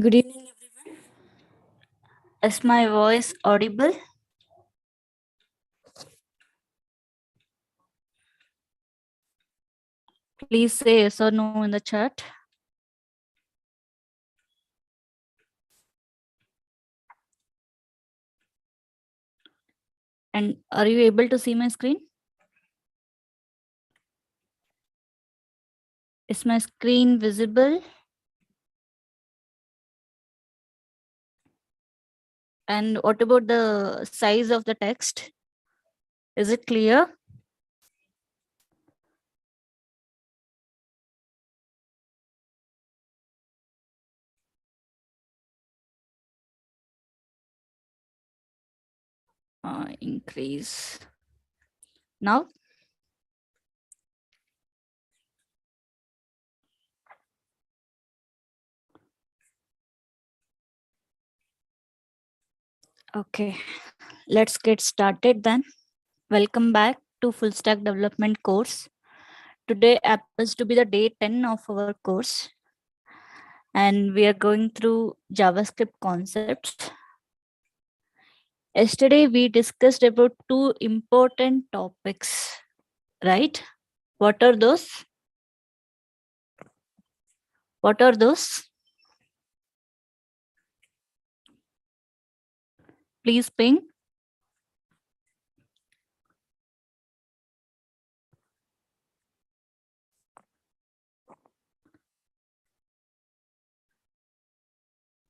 Good evening, everyone. Is my voice audible? Please say yes or no in the chat. And are you able to see my screen? Is my screen visible? And what about the size of the text? Is it clear? Increase. Now? Okay, let's get started then. Welcome back to Full Stack Development course. Today happens to be the day 10 of our course. And we are going through JavaScript concepts. Yesterday, we discussed about two important topics, right? What are those? What are those? Please ping.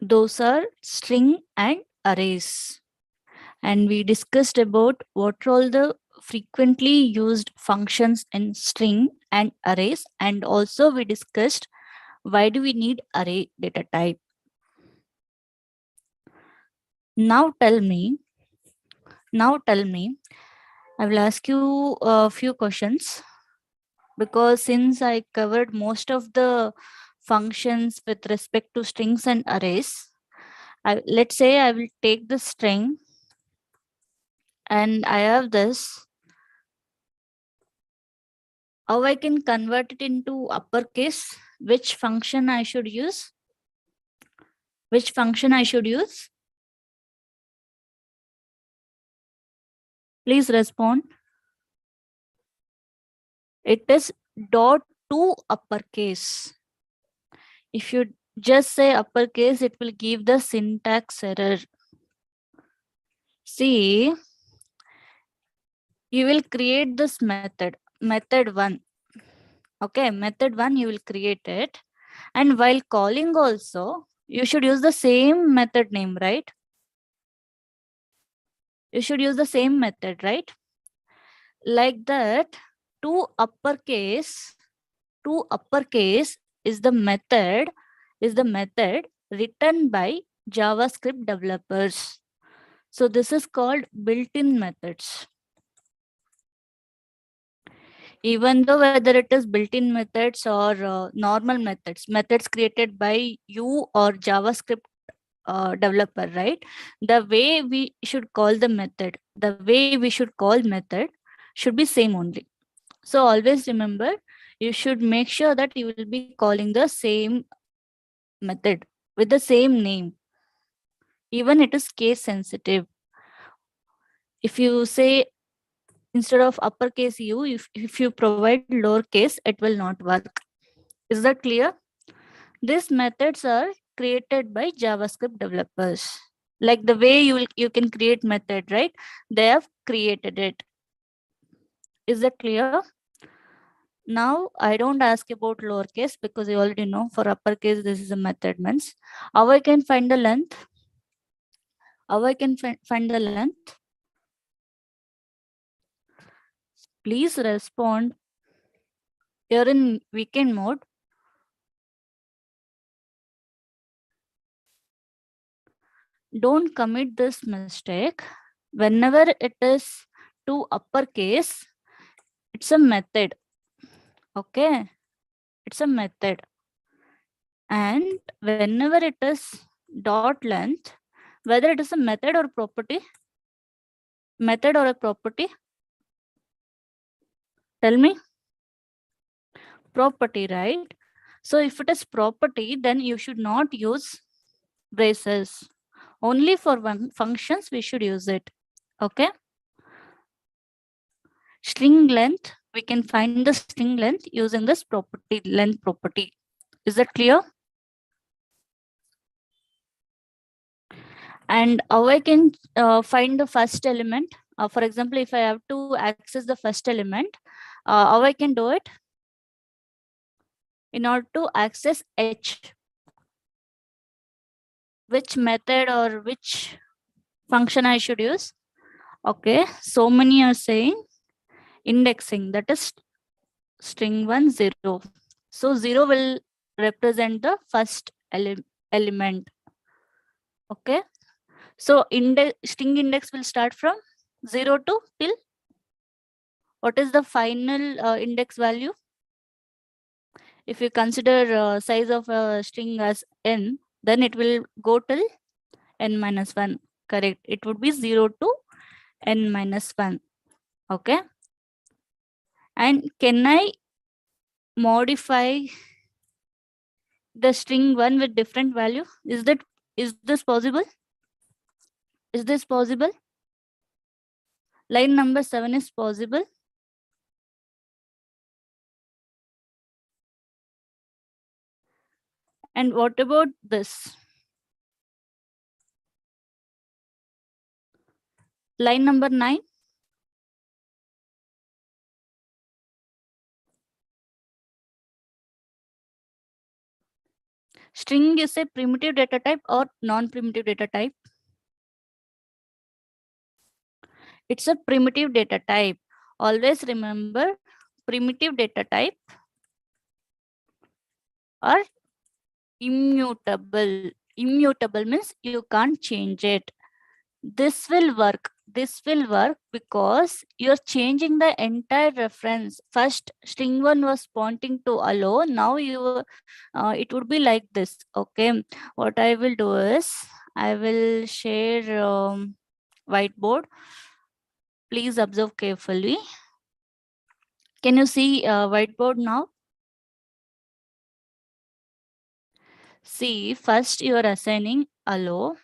Those are string and arrays. And we discussed about what are all the frequently used functions in string and arrays. And also we discussed why do we need array data type. Now tell me, I will ask you a few questions because since I covered most of the functions with respect to strings and arrays, let's say I will take the string and I have this. How I can convert it into uppercase? Which function I should use? Which function I should use? Please respond. It is dot to uppercase. If you just say uppercase, it will give the syntax error. See, you will create this method 1. Okay, method 1 you will create it, and while calling also you should use the same method name, right? You should use the same method, right? Like that, to uppercase is the method written by JavaScript developers. So this is called built-in methods. Even though whether it is built-in methods or normal methods created by you or JavaScript developer, right? The way we should call the method, should be same only. So always remember, you should make sure that you will be calling the same method with the same name. Even it is case sensitive. If you say instead of uppercase U, if you provide lowercase, it will not work. Is that clear? These methods are created by JavaScript developers. Like the way you can create method, right? They have created it. Is that clear? Now I don't ask about lowercase because you already know for uppercase this is a method means. How I can find the length? How I can find the length? Please respond. You're in weekend mode. Don't commit this mistake. Whenever it is to uppercase, it's a method. Okay, it's a method. And whenever it is dot length, whether it is a method or property, tell me. Property, right? So if it is property, then you should not use braces. Only for functions we should use it. Okay. String length, we can find the string length using this property, length property. Is that clear? And how I can find the first element. For example, if I have to access the first element, how I can do it? In order to access H, which method or which function I should use? Okay, so many are saying indexing, that is string 1 0. So 0 will represent the first element. Okay, so string index will start from 0 to till what is the final index value? If you consider size of a string as n, then it will go till n minus 1. Correct. It would be 0 to n minus 1. Okay. And can I modify the string 1 with different value? Is this possible? Is this possible? Line number 7 is possible. And what about this? Line number 9. String is a primitive data type or non-primitive data type? It's a primitive data type. Always remember, primitive data type are immutable. Immutable means you can't change it. This will work. This will work because you're changing the entire reference. First, string 1 was pointing to allow. Now it would be like this. Okay. What I will do is I will share whiteboard. Please observe carefully. Can you see whiteboard now? See, first you are assigning allow.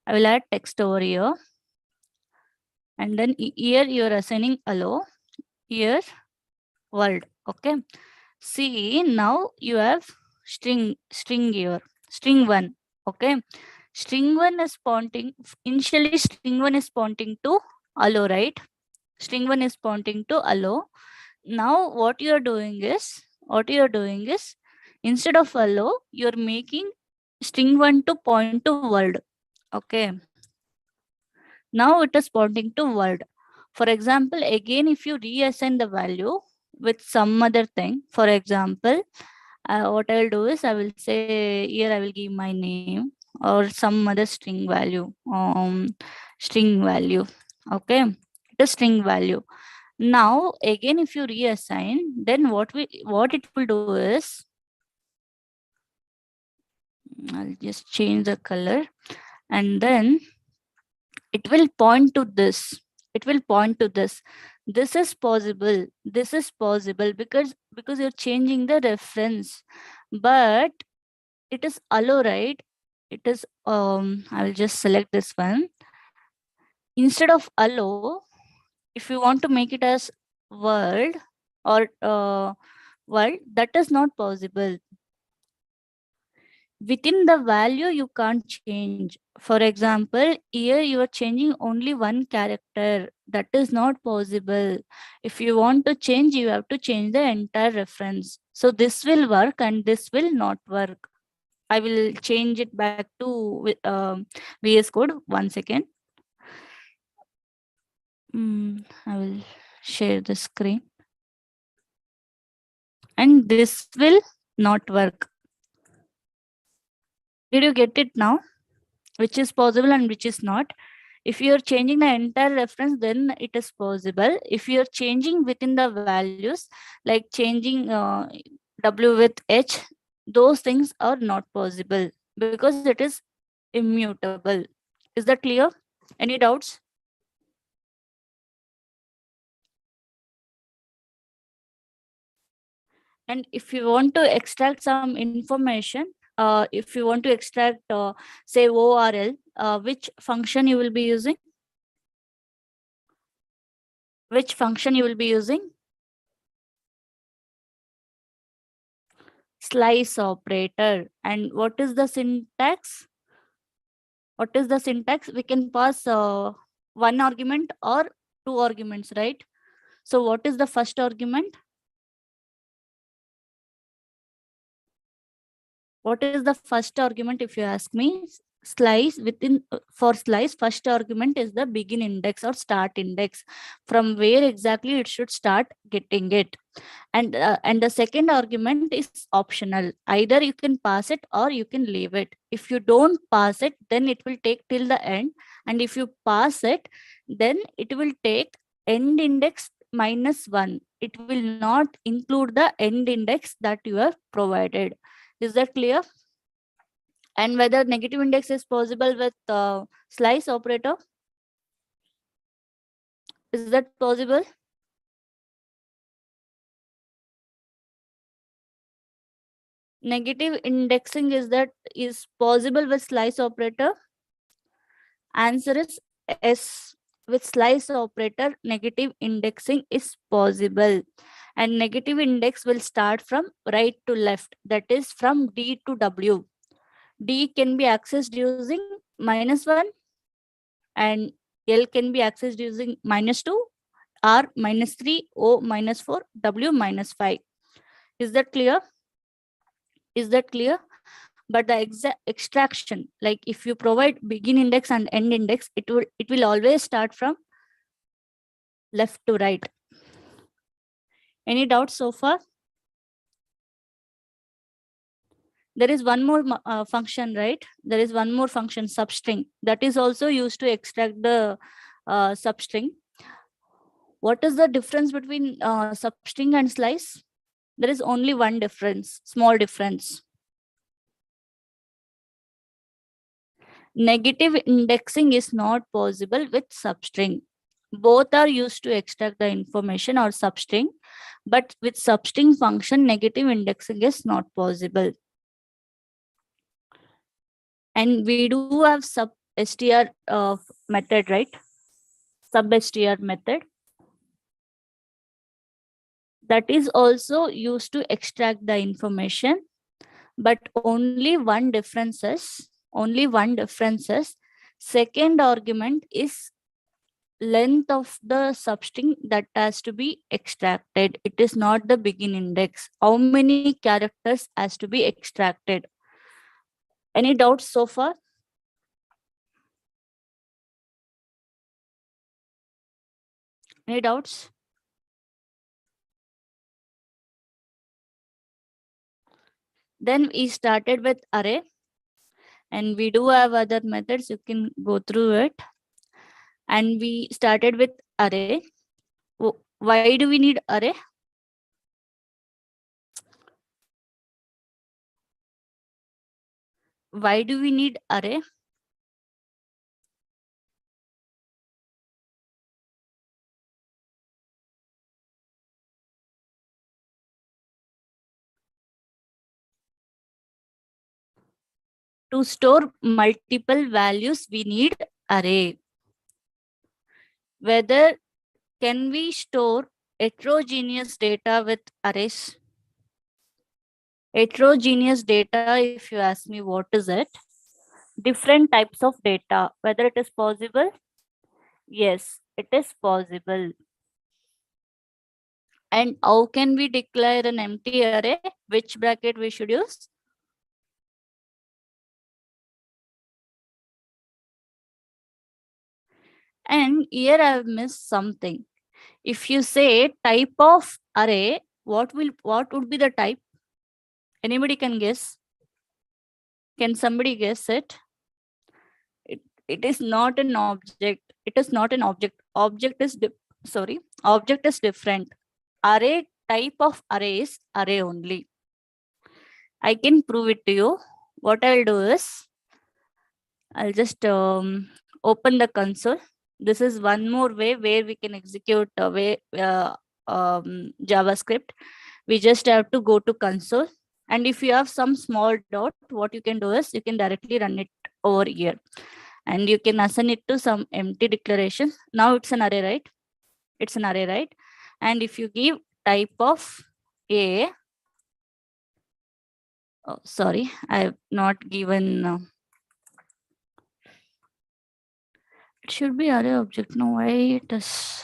I will add text over here. And then here you are assigning allow. Here world. Okay. See, now you have string here, string 1. Okay. String 1 is pointing, initially string 1 is pointing to allow, right? String 1 is pointing to allow. Now what you are doing is, instead of allow, you are making string 1 to point to world. Okay. Now it is pointing to world. For example, again, if you reassign the value with some other thing, for example, what I will do is I will say here I will give my name or some other string value. String value. Okay. It is string value. Now again, if you reassign, then what it will do is I'll just change the color, and then it will point to this. It will point to this. This is possible. This is possible because you're changing the reference, but it is allow, right? It is I will just select this one. Instead of allow, if you want to make it as world or world, that is not possible. Within the value you can't change. For example, here you are changing only one character. That is not possible. If you want to change, you have to change the entire reference. So this will work and this will not work. I will change it back to VS Code. 1 second. I will share the screen. And this will not work. Did you get it now? Which is possible and which is not? If you're changing the entire reference, then it is possible. If you're changing within the values, like changing W with H, those things are not possible because it is immutable. Is that clear? Any doubts? And if you want to extract some information, if you want to extract, say ORL, which function you will be using? Which function you will be using? Slice operator. And what is the syntax? What is the syntax? We can pass one argument or two arguments, right? So what is the first argument? What is the first argument if you ask me? Slice within, for slice, first argument is the begin index or start index, from where exactly it should start getting it. And the second argument is optional. Either you can pass it or you can leave it. If you don't pass it, then it will take till the end, and if you pass it, then it will take end index -1. It will not include the end index that you have provided. Is that clear? And whether negative index is possible with slice operator? Is that possible? Negative indexing is possible with slice operator? Answer is yes. With slice operator, negative indexing is possible. And negative index will start from right to left, that is from D to W. D can be accessed using -1, and L can be accessed using -2, R -3, O -4, W -5. Is that clear? Is that clear? But the extraction, like if you provide begin index and end index, it will always start from left to right. Any doubts so far? There is one more function, right? There is one more function, substring, that is also used to extract the substring. What is the difference between substring and slice? There is only one difference, small difference. Negative indexing is not possible with substring. Both are used to extract the information or substring, but with substring function, negative indexing is not possible. And we do have sub str method, right? Sub str method. That is also used to extract the information, but only one difference is, second argument is length of the substring that has to be extracted. It is not the begin index. How many characters has to be extracted? Any doubts so far? Any doubts? Then we started with array, and we do have other methods. You can go through it. And we started with array. Why do we need array? Why do we need array? To store multiple values, we need array. Whether can we store heterogeneous data with arrays? Heterogeneous data, if you ask me what is it? Different types of data. Whether it is possible? Yes, it is possible. And how can we declare an empty array? Which bracket we should use? And here I have missed something. If you say type of array, what would be the type? Anybody can guess? Can somebody guess it? It is not an object. It is not an object. Object is different. Array, type of array is array only. I can prove it to you. What I'll do is, I'll just open the console. This is one more way where we can execute JavaScript. We just have to go to console. And if you have some small dot, what you can do is you can directly run it over here. And you can assign it to some empty declaration. Now it's an array, right? It's an array, right? And if you give type of A, oh, sorry, I have not given, it should be array object. No, why it is,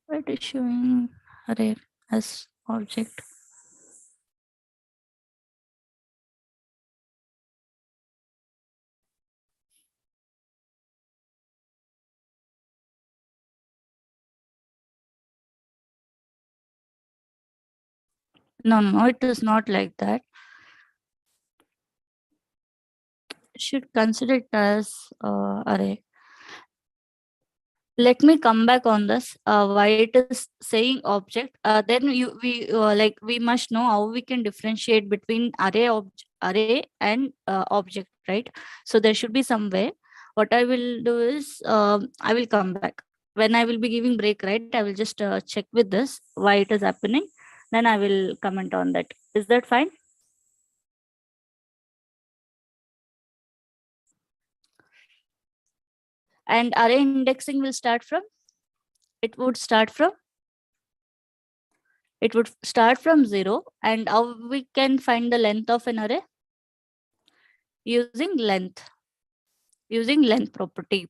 why it is showing array as object? No, no, it is not like that. It should consider it as array. Let me come back on this. Why it is saying object? Then we must know how we can differentiate between array and object, right? So there should be some way. What I will do is I will come back when I will be giving break, right? I will just check with this why it is happening. Then I will comment on that. Is that fine? And array indexing will start from, it would start from, it would start from 0. And how we can find the length of an array? Using length property.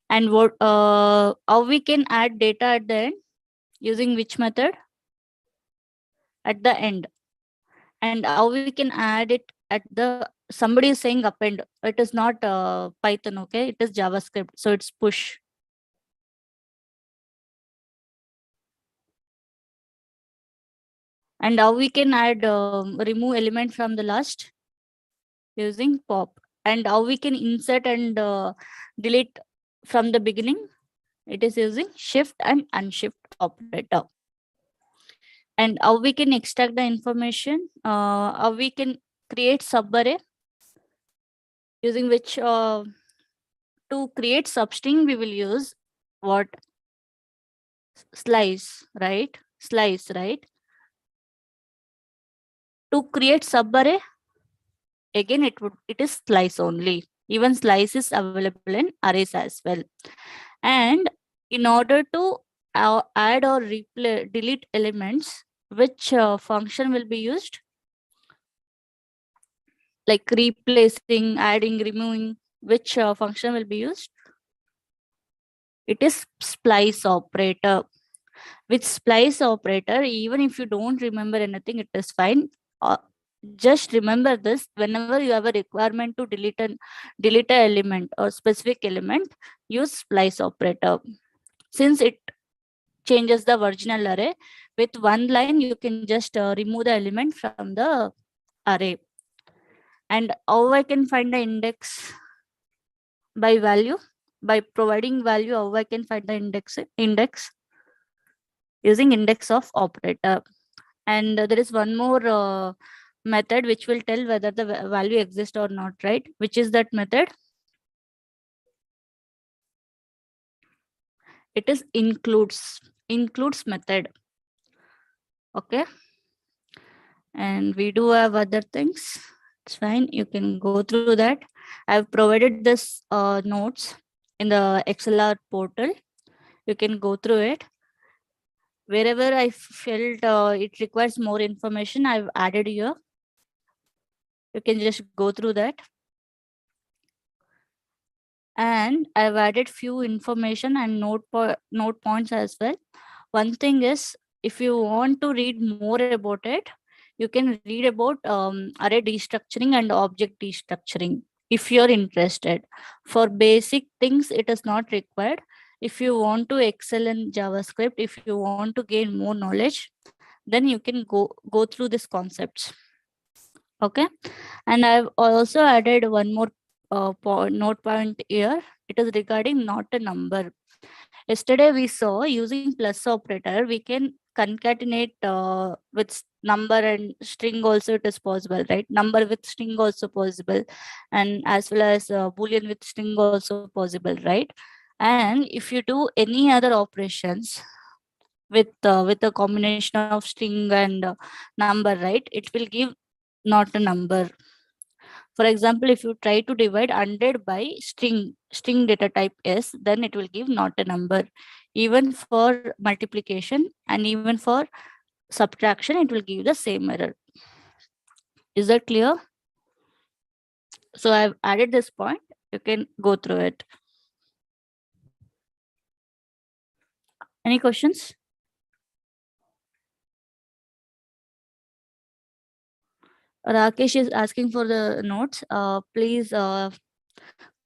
And what how we can add data at the end? Using which method? At the end. And how we can add it at the, somebody is saying append. It is not Python, okay? It is JavaScript, so it's push. And how we can add remove element from the last? Using pop. And how we can insert and delete from the beginning? It is using shift and unshift operator. And how we can extract the information? How we can create subarray? Using which to create substring we will use what? Slice, right? Slice, right? To create subarray, again it is slice only. Even slice is available in arrays as well. And in order to add or delete elements, which function will be used? Like replacing, adding, removing, which function will be used? It is splice operator. With splice operator, even if you don't remember anything, it is fine. Just remember this: whenever you have a requirement to delete an element or specific element, use splice operator. Since it changes the original array, with one line you can just remove the element from the array. And how I can find the index? By value. By providing value, how I can find the index? Using index of operator. And there is one more method which will tell whether the value exists or not, right? Which is that method? It is includes method. Okay. And we do have other things. It's fine. You can go through that. I've provided this notes in the ExcelR portal. You can go through it. Wherever I felt it requires more information, I've added here. You can just go through that. And I've added few information and note points as well. One thing is, if you want to read more about it, you can read about array destructuring and object destructuring if you're interested. For basic things, it is not required. If you want to excel in JavaScript, if you want to gain more knowledge, then you can go through these concepts. Okay. And I've also added one more note point here. It is regarding not a number. Yesterday we saw using plus operator, we can concatenate with number and string also it is possible, right? Number with string also possible, and as well as boolean with string also possible, right? And if you do any other operations, with a combination of string and number, right? It will give not a number. For example, if you try to divide 100 by string data type s, then it will give not a number. Even for multiplication and even for subtraction, it will give the same error. Is that clear? So I've added this point. You can go through it. Any questions? Rakesh is asking for the notes. Please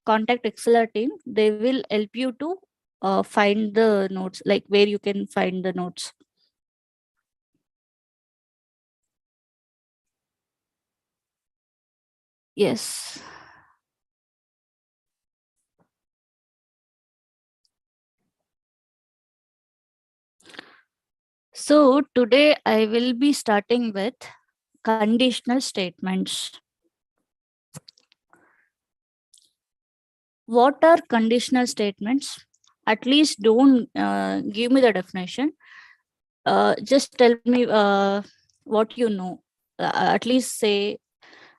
contact ExcelR team. They will help you to find the notes, like where you can find the notes. Yes. So today I will be starting with conditional statements. What are conditional statements? At least don't give me the definition. Just tell me what you know. At least say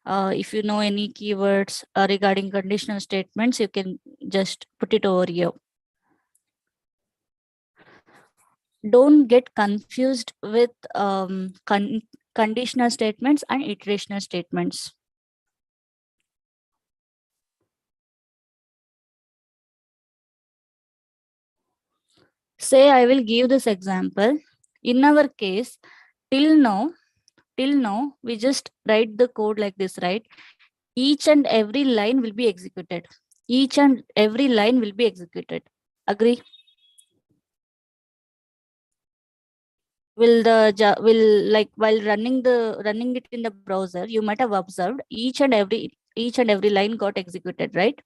if you know any keywords regarding conditional statements, you can just put it over here. Don't get confused with conditional statements and iterational statements. Say I will give this example. In our case, till now, we just write the code like this, right? Each and every line will be executed. Each and every line will be executed. Agree? Will like while running it in the browser, you might have observed each and every line got executed, right?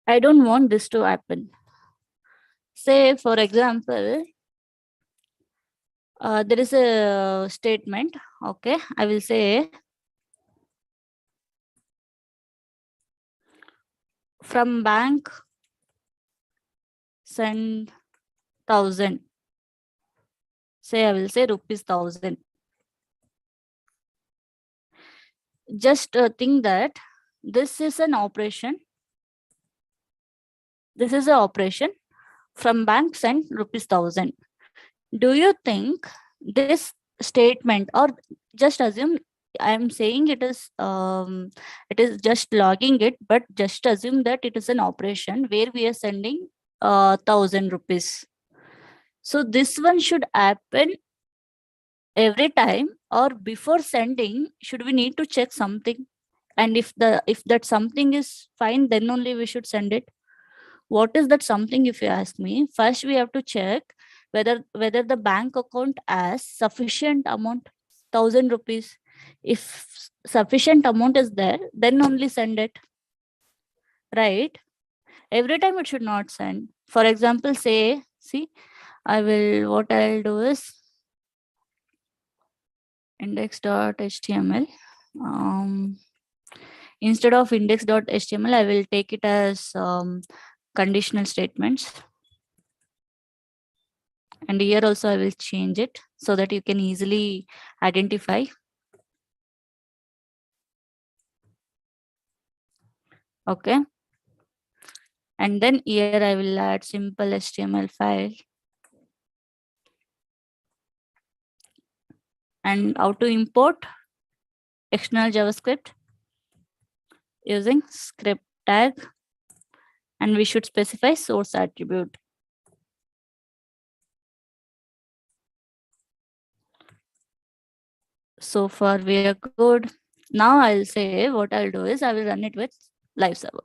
I don't want this to happen. Say for example, there is a statement. Okay, I will say from bank send 1,000. Say I will say rupees 1,000. Just think that this is an operation. This is an operation from bank send rupees 1,000. Do you think this statement, or just assume I am saying it is just logging it, but just assume that it is an operation where we are sending 1,000 rupees. So this one should happen every time, or before sending should we need to check something, and if that something is fine, then only we should send it. What is that something? If you ask me, first we have to check whether the bank account has sufficient amount, 1,000 rupees. If sufficient amount is there, then only send it, right? Every time it should not send. For example, say, see, what I'll do is index.html. Instead of index.html, I will take it as conditional statements. And here also I will change it so that you can easily identify. Okay. And then here I will add simple HTML file. And how to import external JavaScript using script tag. And we should specify source attribute. So far we are good. Now I'll say what I'll do is I will run it with live server.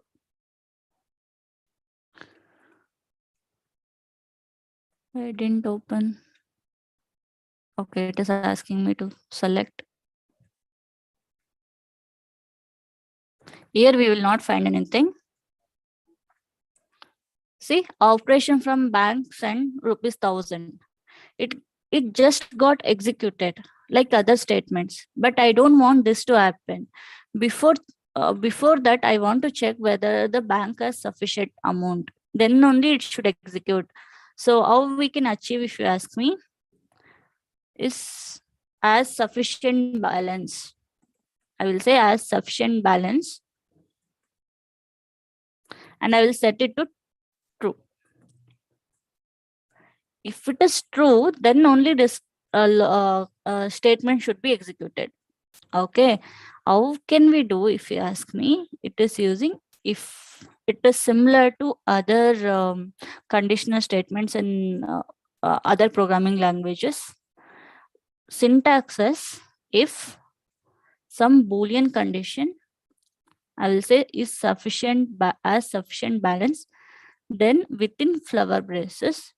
I didn't open. Okay, it is asking me to select. Here we will not find anything. See, operation from bank send rupees 1,000. It just got executed like other statements, but I don't want this to happen. Before that, I want to check whether the bank has sufficient amount. then only it should execute. So how we can achieve, if you ask me, is as sufficient balance. I will say as sufficient balance, and I will set it to true. If it is true, then only this statement should be executed. Okay. How can we do, if you ask me? It is using if. It is similar to other conditional statements in other programming languages. Syntax is if some Boolean condition, I will say, is sufficient as sufficient balance, then within flower braces,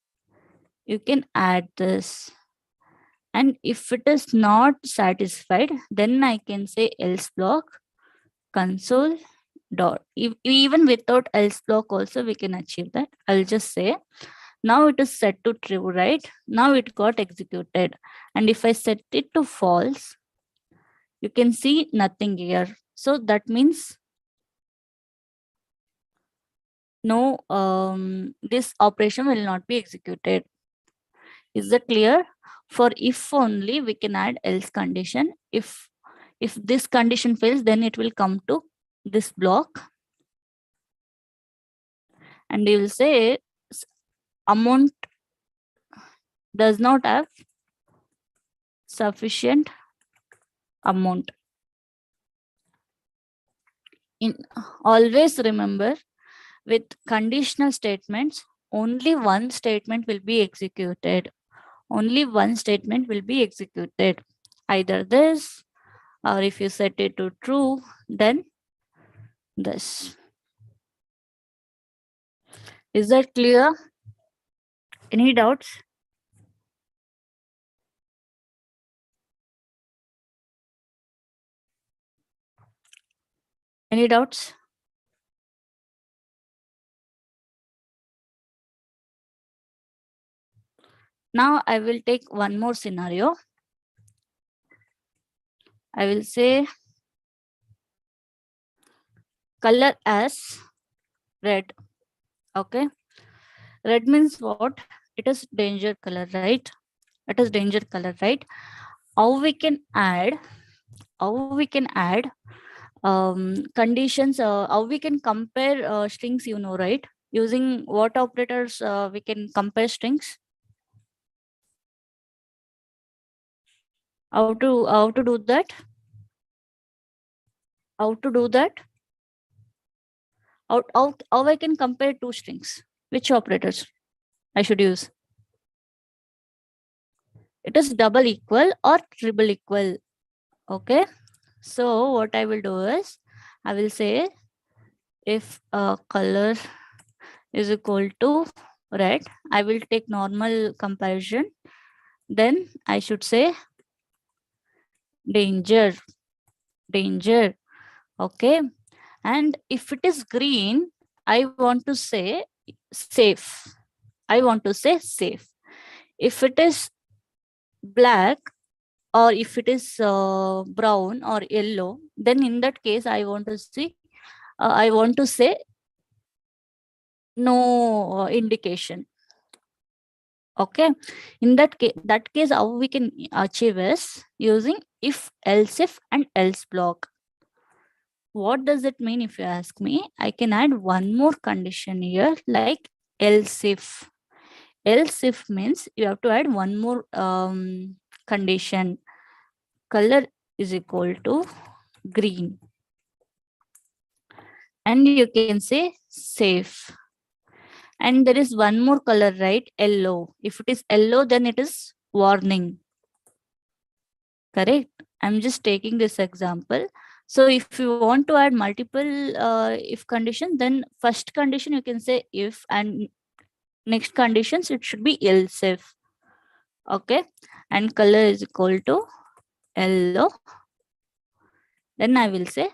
you can add this. And if it is not satisfied, then I can say else block console dot. Even without else block also we can achieve that. I'll just say now it is set to true, right? Now it got executed. And if I set it to false, you can see nothing here. So that means no, this operation will not be executed. Is that clear? For if only we can add else condition. If this condition fails, then it will come to this block, and you will say amount does not have sufficient amount. In always remember, with conditional statements, only one statement will be executed. Only one statement will be executed. Either this, or if you set it to true, then this. Is that clear? Any doubts? Any doubts? Now I will take one more scenario. I will say color as red. Okay. Red means what? It is danger color, right? It is danger color, right? How we can add? How we can add conditions? How we can compare strings? You know, right? Using what operators we can compare strings? How to do that? How to do that? How I can compare two strings? Which operators I should use? It is double equal or triple equal. Okay. So what I will do is I will say if color is equal to red, I will take normal comparison. Then I should say danger, danger. Okay. And if it is green, I want to say safe. I want to say safe. If it is black, or if it is brown or yellow, then in that case I want to see I want to say no indication. Okay. In that case how we can achieve is using if and else block. What does it mean, if you ask me? I can add one more condition here, like else if. Else if means you have to add one more condition. Color is equal to green, and you can say safe. And there is one more color, right? Yellow. If it is yellow, then it is warning. Correct. I'm just taking this example. So if you want to add multiple if condition, then first condition you can say if, and next conditions it should be else if. Okay. And color is equal to yellow. Then I will say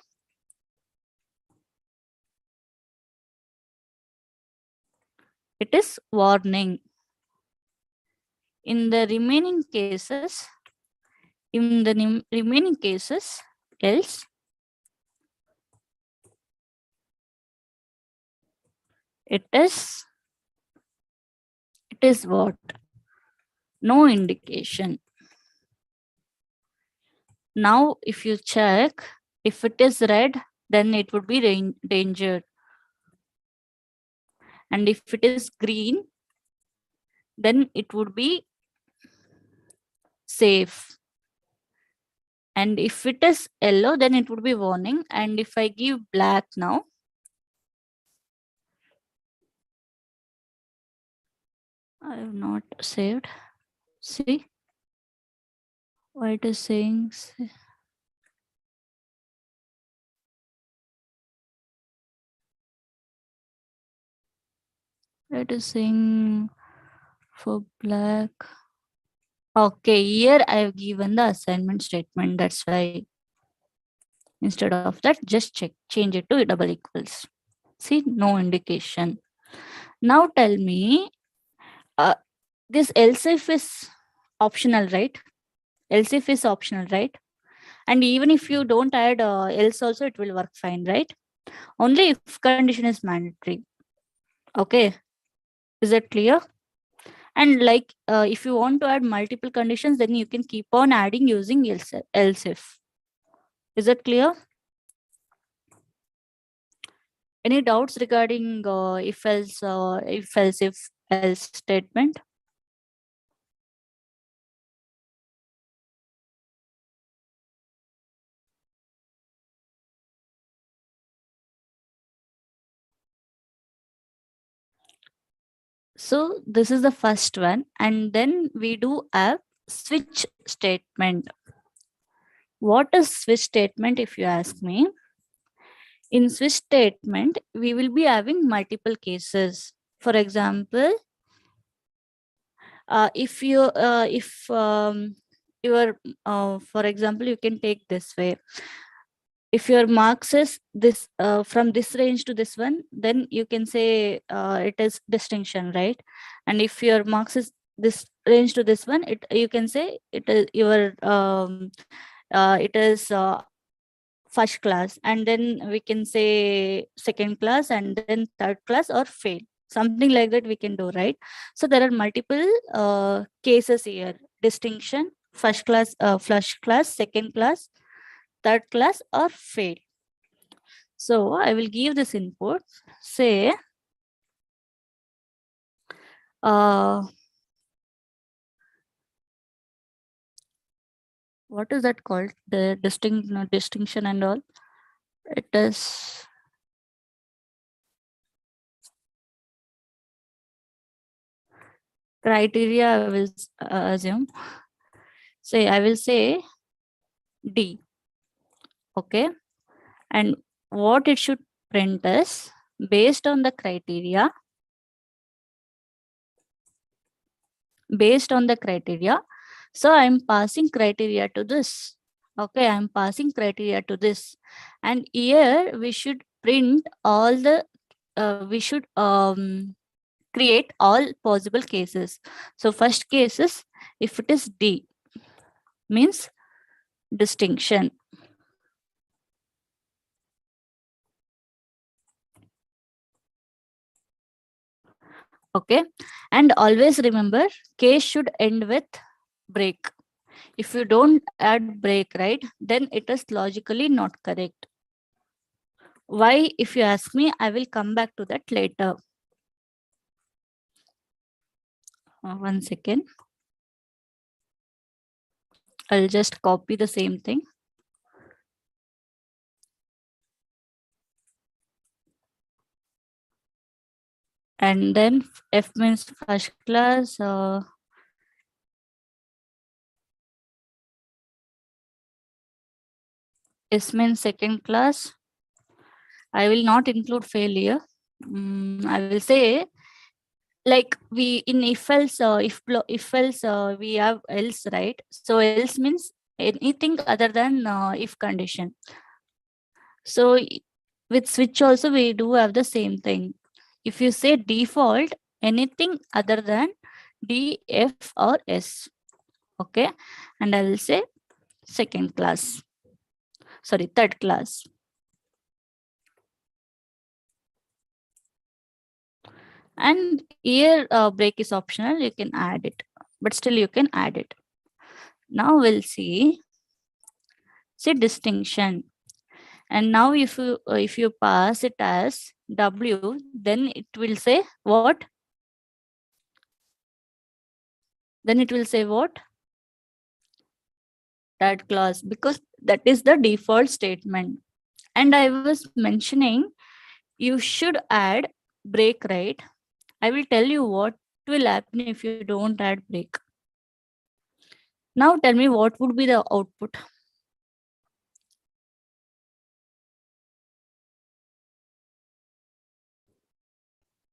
it is warning. In the remaining cases, else it is It is what? No indication. Now, if you check, if it is red, then it would be danger. And if it is green, then it would be safe. And if it is yellow, then it would be warning. And if I give black now, I have not saved. See why it is saying. It is saying for black. Okay, here I have given the assignment statement. That's why instead of that, just change it to double equals. See, no indication. Now tell me, this else if is optional, right? Else if is optional, right? And even if you don't add else also, it will work fine, right? Only if condition is mandatory. Okay, is that clear? And like if you want to add multiple conditions, then you can keep on adding using else if. Is that clear? Any doubts regarding if else if else statement? So this is the first one, and then we do have switch statement. What is switch statement if you ask me? In switch statement, we will be having multiple cases. For example, if you if your for example, you can take this way. If your marks is this from this range to this one, then you can say it is distinction, right? And if your marks is this range to this one, it you can say it is your it is first class, and then we can say second class, and then third class or fail, something like that we can do, right? So there are multiple cases here: distinction, first class, second class, third class, or fail. So I will give this input. Say what is that called? The distinction and all. It is criteria. I will assume. Say I will say D. Okay, and what it should print is based on the criteria. Based on the criteria. So I'm passing criteria to this. Okay, I'm passing criteria to this. And here we should print all the, we should create all possible cases. So first case is if it is D, means distinction. Okay, and always remember case should end with break. If you don't add break, right, then it is logically not correct. Why? If you ask me, I will come back to that later. One second. I'll just copy the same thing. And then F means first class. S means second class. I will not include failure. I will say, like we in if else if else we have else, right? So else means anything other than if condition. So with switch also we do have the same thing. If you say default, anything other than D, F or S. Okay, and I will say second class, sorry, third class. And here break is optional, you can add it, but still you can add it. Now we'll see distinction. And now if you pass it as W, then it will say what? Then it will say what? That clause, because that is the default statement. And I was mentioning you should add break, right? I will tell you what will happen if you don't add break. Now tell me what would be the output.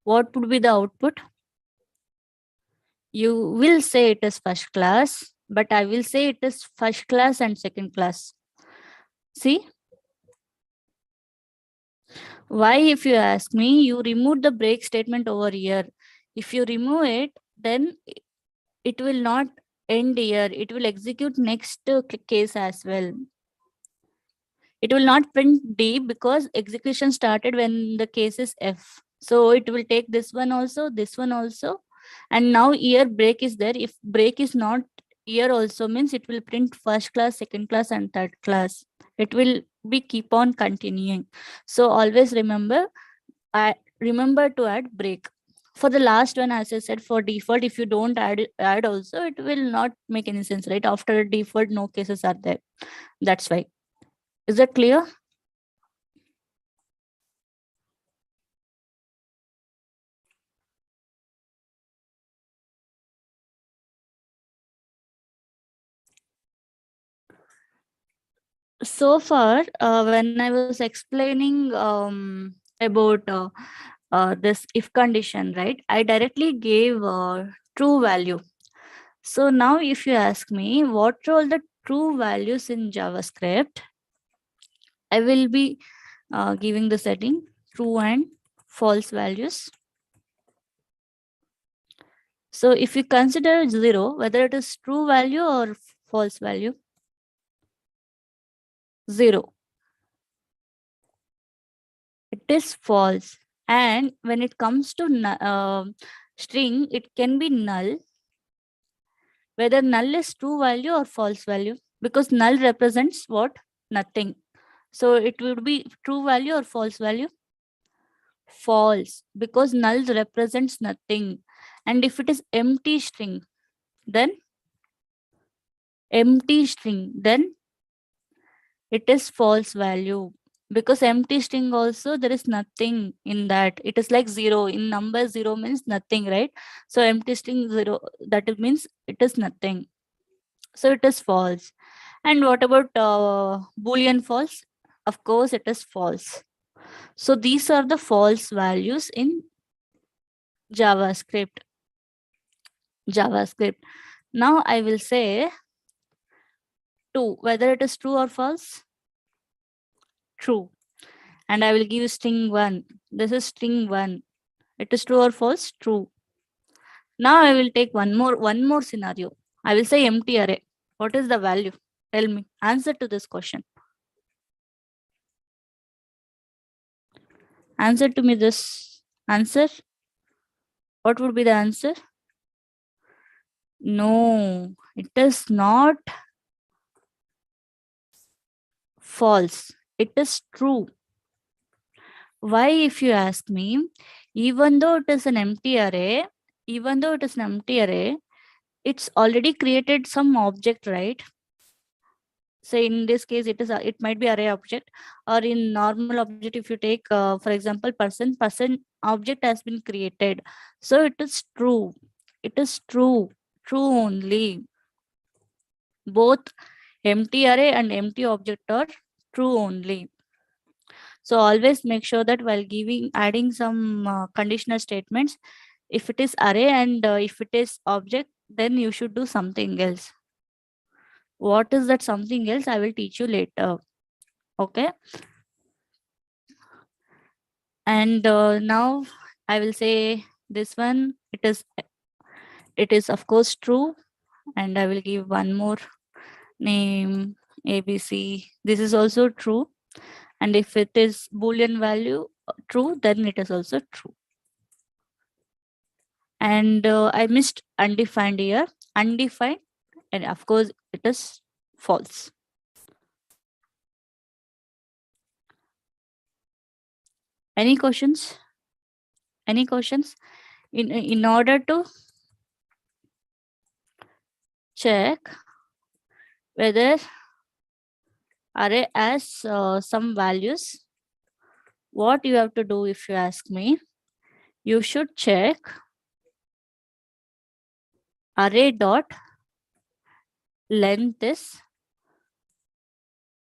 What would be the output? You will say it is first class, but I will say it is first class and second class. See? Why, if you ask me, you remove the break statement over here. If you remove it, then it will not end here. It will execute next case as well. It will not print D because execution started when the case is F. So it will take this one also. And now here break is there. If break is not here also, means it will print first class, second class, and third class. It will be keep on continuing. So always remember to add break. For the last one, as I said, for default, if you don't add also, it will not make any sense, right? After default, no cases are there. That's why. Is that clear? So far, when I was explaining about this if condition, right, I directly gave true value. So now if you ask me what are all the true values in JavaScript, I will be giving the setting true and false values. So if you consider 0, whether it is true value or false value, 0, it is false. And when it comes to string, it can be null, whether null is true value or false value, because null represents what? Nothing. So it would be true value or false value? False, because null represents nothing. And if it is then empty string, then it is false value, because empty string also there is nothing in that. It is like 0 in number. 0 means nothing, right? So empty string 0, that it means it is nothing, so it is false. And what about boolean false? Of course it is false. So these are the false values in javascript. Now I will say 2, whether it is true or false. True. And I will give you string 1. This is string 1. It is true or false? True. Now I will take one more scenario. I will say empty array. What is the value? Tell me. Answer to this question. Answer to me this answer. What would be the answer? No, it is not false. It is true. Why, if you ask me, even though it is an empty array, it's already created some object, right? Say in this case, it might be array object, or in normal object, if you take, for example, person object has been created. So it is true. It is true only. Both empty array and empty object are true only. So always make sure that while adding some conditional statements, if it is array and if it is object, then you should do something else. What is that something else? I will teach you later. Okay. And now I will say this one. It is of course true. And I will give one more name, ABC. This is also true. And if it is Boolean value true, then it is also true. And I missed undefined here. Undefined, and of course it is false. Any questions? Any questions? In order to check whether array has some values, what you have to do, if you ask me, you should check array dot length is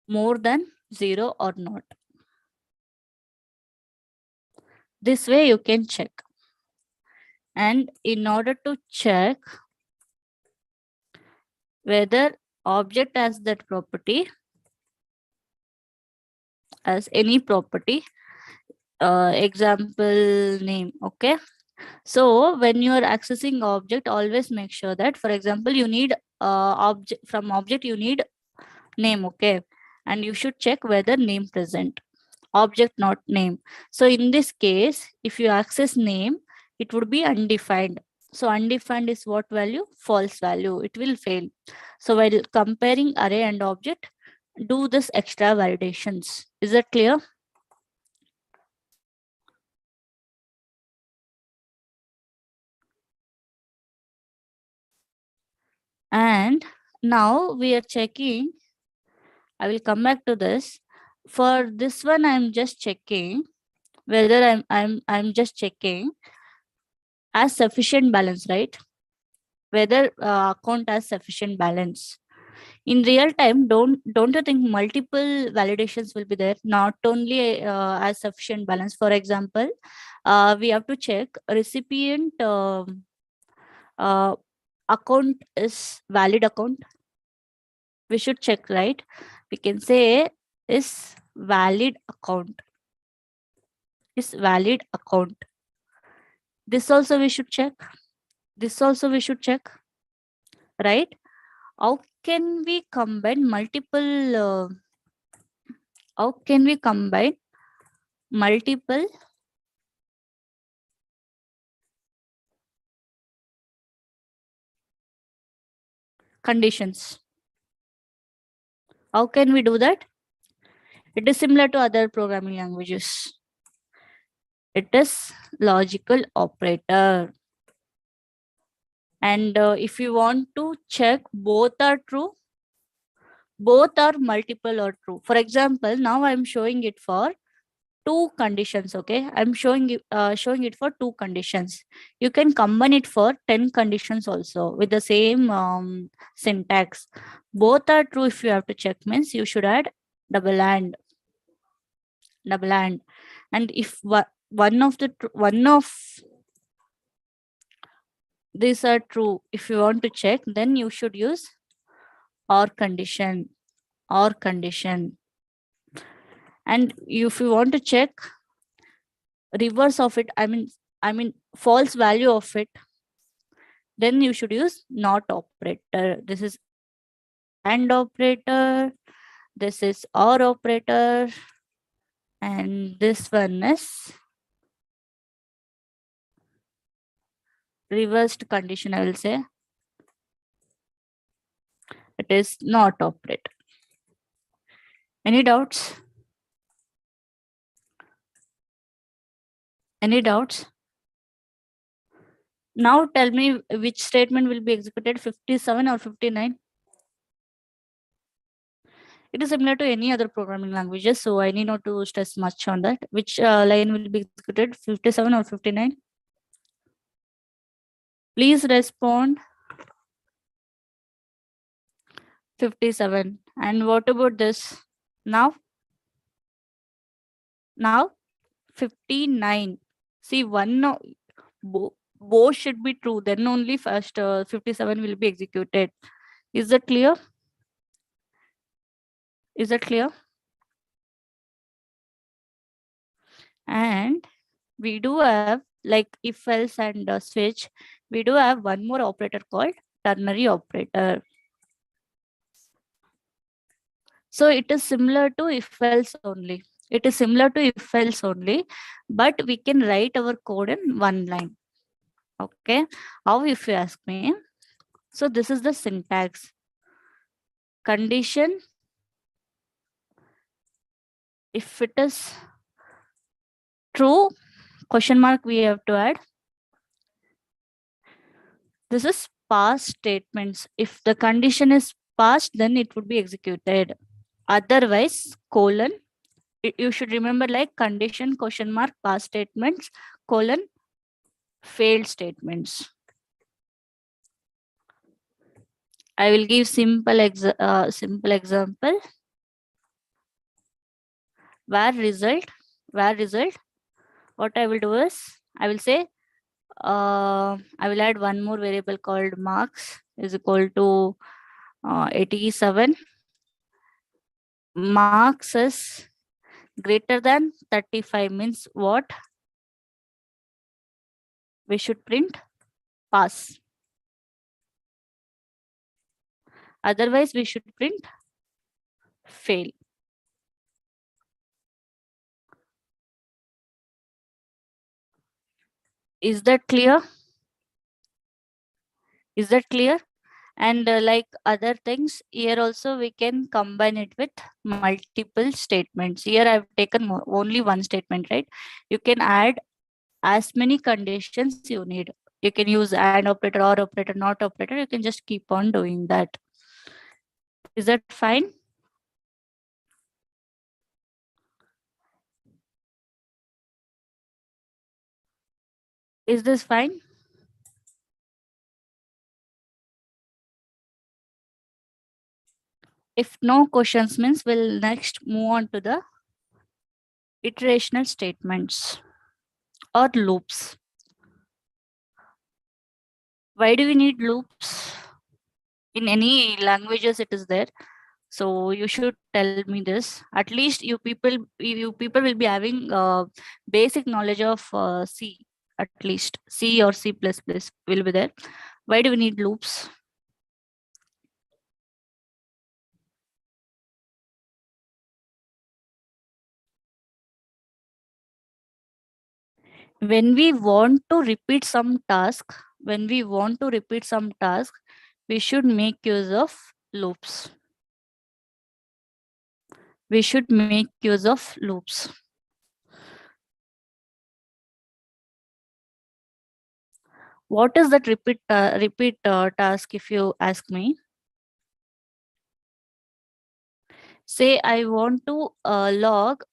more than 0 or not. This way you can check. And in order to check whether object has that property, as any property, example name, okay. So when you are accessing object, always make sure that, for example, you need object, from object you need name, okay, and you should check whether name present, object not name. So in this case, if you access name, it would be undefined. So undefined is what value? False value. It will fail. So while comparing array and object, do this extra validations. Is that clear? And now we are checking. I will come back to this. For this one, I'm just checking whether I'm just checking as sufficient balance, right? Whether account has sufficient balance. In real time, don't you think multiple validations will be there? Not only as sufficient balance. For example, we have to check recipient uh, account is valid account. We should check, right? We can say is valid account. Is valid account. This also we should check. This also we should check, right? How can we combine multiple? How can we combine multiple conditions? How can we do that? It is similar to other programming languages. It is logical operator. And if you want to check both are true, both are multiple or true. For example, now I'm showing it for two conditions, okay. I'm showing it for two conditions. You can combine it for 10 conditions also with the same syntax. Both are true. If you have to check, means you should add double and double and if one of these are true, if you want to check, then you should use or condition, or condition. And if you want to check reverse of it, I mean false value of it, then you should use not operator. This is and operator, this is or operator, and this one is reversed condition, I will say. It is not operator. Any doubts? Any doubts? Now tell me which statement will be executed, 57 or 59? It is similar to any other programming languages, so I need not to stress much on that. Which line will be executed, 57 or 59? Please respond. 57. And what about this? Now 59. See, both should be true, then only first 57 will be executed. Is that clear? Is that clear? And we do have, like if else and switch, we do have one more operator called ternary operator. So it is similar to if else only. It is similar to if else only, but we can write our code in one line. Okay. How, if you ask me? So this is the syntax. Condition, if it is true, question mark we have to add. This is past statements. If the condition is past, then it would be executed. Otherwise, colon. You should remember like condition, question mark, past statements, colon, failed statements. I will give simple example. Where result, what I will do is I will say I will add one more variable called marks is equal to 87. Marks is greater than 35 means what? We should print pass. Otherwise, we should print fail. Is that clear? Is that clear? And like other things, here also we can combine it with multiple statements. Here I've taken only one statement, right? You can add as many conditions you need. You can use and operator, or operator, not operator. You can just keep on doing that. Is that fine? Is this fine? If no questions means we'll next move on to the iterational statements or loops. Why do we need loops? In any languages it is there. So you should tell me this. At least you people will be having basic knowledge of C. At least C or C++ will be there. Why do we need loops? When we want to repeat some task, we should make use of loops. We should make use of loops. What is that repeat task, if you ask me? Say I want to log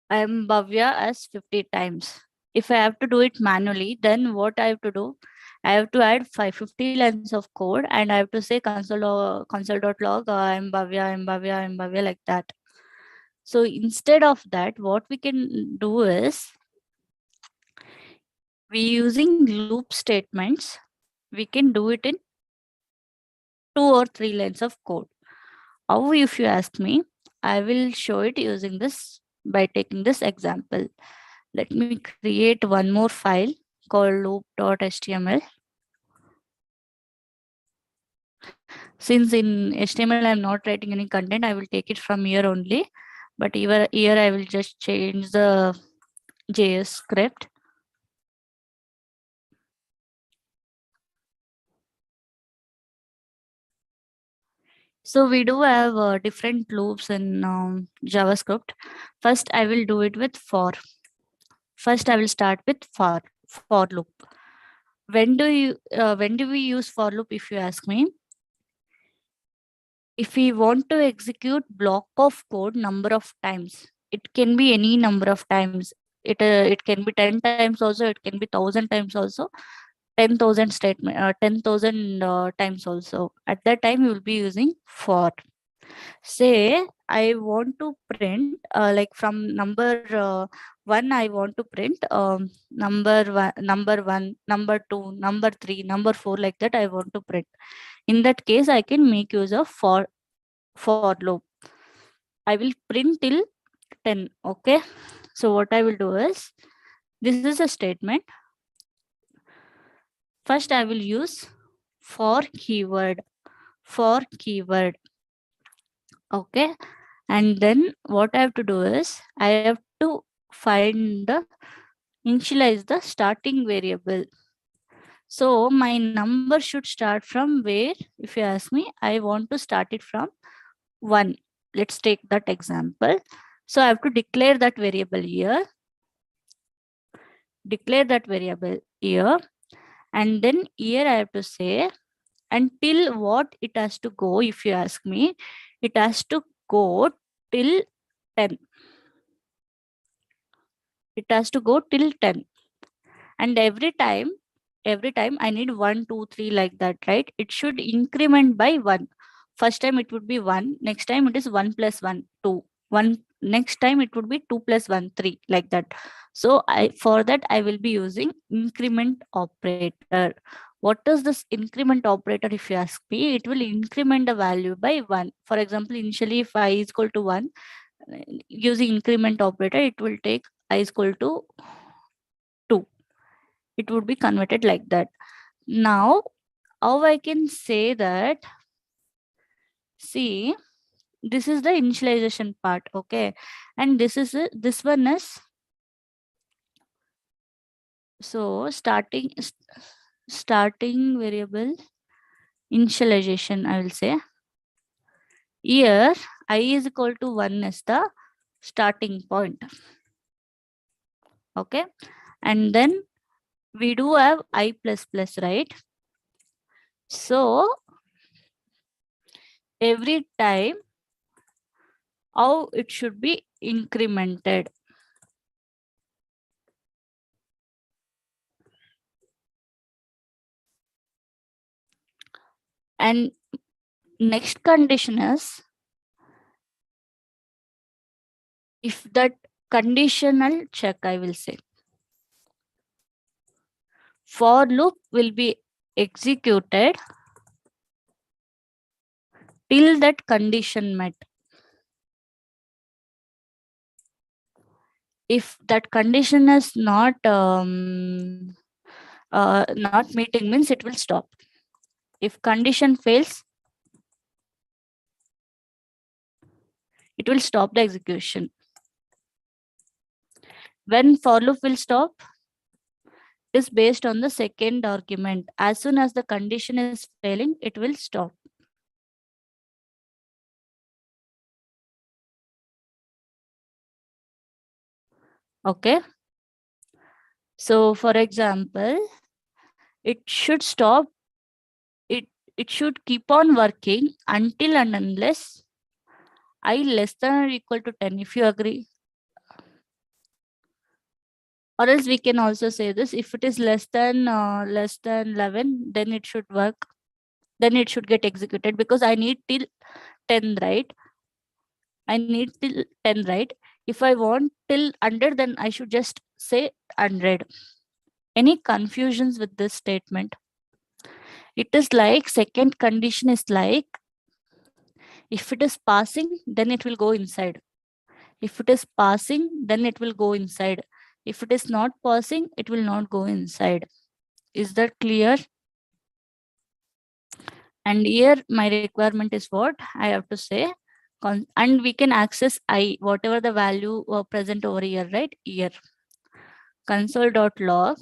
I am Bhavya as 50 times. If I have to do it manually, then what I have to do? I have to add 550 lines of code and I have to say console.log I am Bhavya, I am Bhavya, I am Bhavya, like that. So instead of that, what we can do is we using loop statements, we can do it in 2 or 3 lines of code. How, if you ask me, I will show it using this by taking this example. Let me create one more file called loop.html. Since in HTML I'm not writing any content, I will take it from here only. But here I will just change the JS script. So we do have different loops in JavaScript. First, I will do it with for. First, I will start with for loop. When do we use for loop, if you ask me? If we want to execute block of code number of times, it can be any number of times. It can be 10 times also, it can be 1,000 times also, 10,000 statement 10,000 times also. At that time you will be using for. Say I want to print like from number 1, I want to print number 1, number 2, number 3, number 4, like that I want to print. In that case, I can make use of for loop. I will print till 10. Okay. So what I will do is, this is a statement. First, I will use for keyword. Okay. And then what I have to do is, I have to find the initialize the starting variable. So my number should start from where, if you ask me, I want to start it from 1. Let's take that example. So I have to declare that variable here. Declare that variable here. And then here I have to say until what it has to go, if you ask me, it has to go till 10. It has to go till 10. And every time I need 1, 2, 3 like that, right? It should increment by 1. First time it would be 1. Next time it is 1 plus 1, 2. 1. Next time it would be 2 plus 1, 3 like that. So for that I will be using increment operator. What is this increment operator, if you ask me? It will increment the value by 1. For example, initially if I is equal to 1, using increment operator, it will take I is equal to 2. It would be converted like that. Now, how I can say that, see, this is the initialization part, okay? And this one is, so starting variable initialization, I will say. Here, I is equal to 1 is the starting point. Okay. And then we do have I plus plus, right? So every time how it should be incremented. And next condition is, if that conditional check, I will say, for loop will be executed till that condition met. If that condition is not meeting, means it will stop. If condition fails, it will stop the execution. When for loop will stop, it is based on the second argument. As soon as the condition is failing, it will stop. Okay. So for example, it should stop. It should keep on working until and unless I less than or equal to 10, if you agree. Or else we can also say this, if it is less than 11, then it should work. Then it should get executed, because I need till 10, right? I need till 10, right? If I want till 100, then I should just say 100. Any confusions with this statement? It is like, second condition is like, if it is passing, then it will go inside. If it is passing, then it will go inside. If it is not passing, it will not go inside. Is that clear? And here my requirement is what I have to say. And we can access I, whatever the value present over here, right? Here. Console.log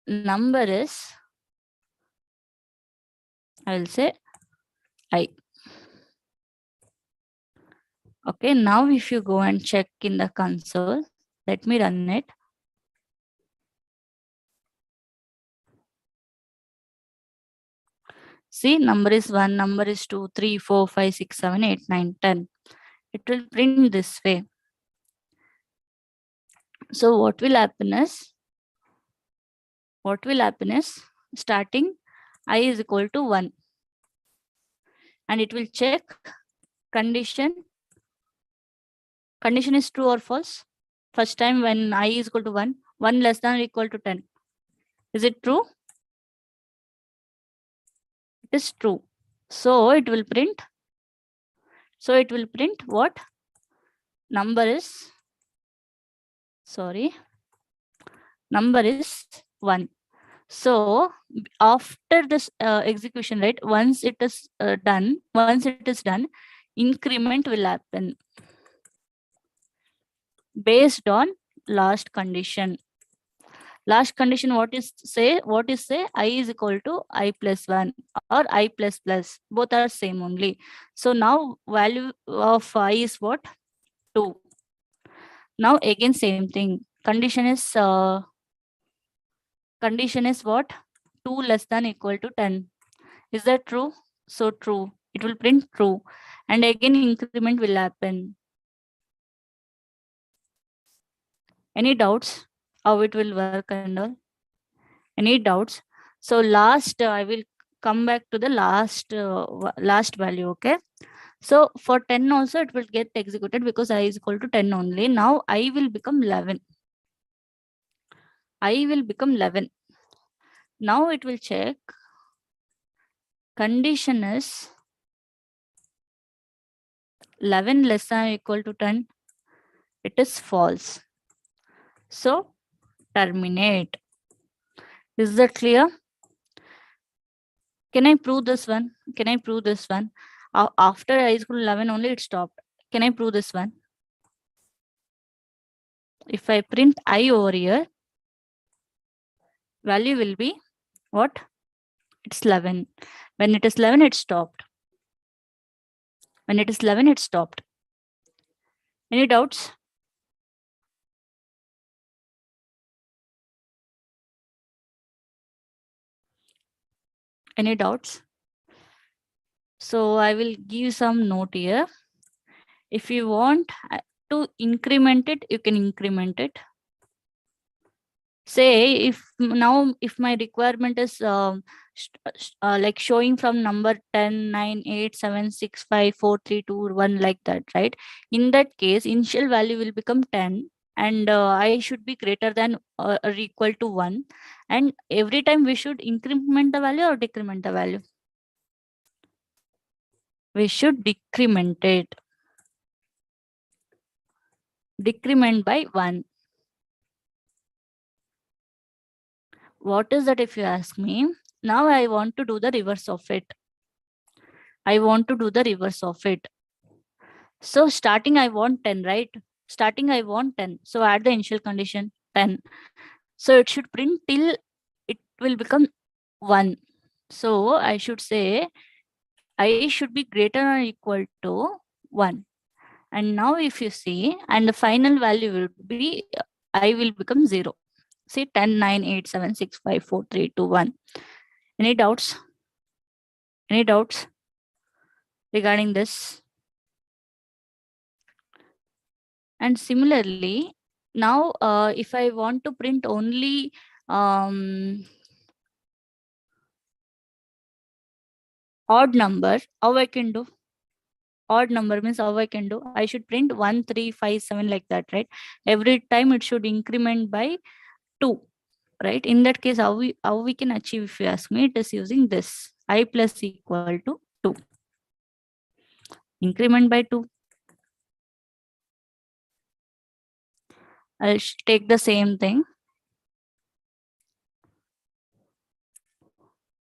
number is, I will say I. Okay, now if you go and check in the console, let me run it. See, number is 1, number is 2, 3, 4, 5, 6, 7, 8, 9, 10. It will print this way. So what will happen is, starting I is equal to 1. And it will check condition is true or false. First time when I is equal to 1, 1 less than or equal to 10. Is it true? It is true. So it will print. What? Number is 1. So after this execution, right, once it is done, increment will happen. based on last condition. Last condition, what is say I is equal to I plus 1 or I plus plus, both are same only. So now value of I is what? 2. Now again same thing, condition is what? 2 less than equal to 10. Is that true? So true, it will print true, and again increment will happen. Any doubts how it will work and all? Any doubts? So last, I will come back to the last value. Okay, so for 10 also it will get executed because I is equal to 10 only. Now I will become 11. I will become 11. Now it will check condition is 11 less than or equal to 10. It is false. So terminate. Is that clear? Can I prove this one? Can I prove this one? After I is equal to 11 only it stopped. Can I prove this one? If I print I over here, value will be what? It's 11. When it is 11, it stopped. When it is 11, it stopped. Any doubts? Any doubts? So I will give some note here. If you want to increment it, you can increment it. Say if my requirement is like showing from number 10, 9, 8, 7, 6, 5, 4, 3, 2, 1 like that, right? In that case, initial value will become 10 and I should be greater than or equal to 1. And every time we should increment the value or decrement the value? We should decrement it. Decrement by 1. What is that if you ask me? Now I want to do the reverse of it. I want to do the reverse of it. So starting I want 10, right? Starting I want 10. So add the initial condition 10. So it should print till it will become 1. So I should say I should be greater or equal to 1. And now if you see, and the final value will be, I will become 0. See 10, 9, 8, 7, 6, 5, 4, 3, 2, 1. Any doubts? Any doubts regarding this? And similarly, now if I want to print only odd number, how I can do? Odd number means how I can do? I should print 1, 3, 5, 7 like that, right? Every time it should increment by 2, right? In that case, how we can achieve, if you ask me, it is using this I plus equal to 2. Increment by 2. I'll take the same thing.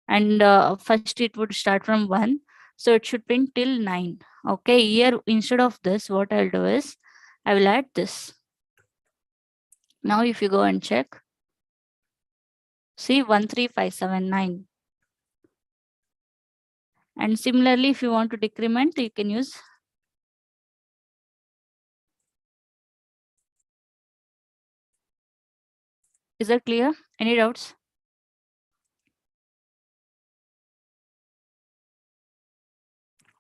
And first it would start from 1. So it should print till 9. Okay, here instead of this, what I'll do is I will add this. Now if you go and check, see 1, 3, 5, 7, 9. And similarly, if you want to decrement, you can use. Is that clear? Any doubts?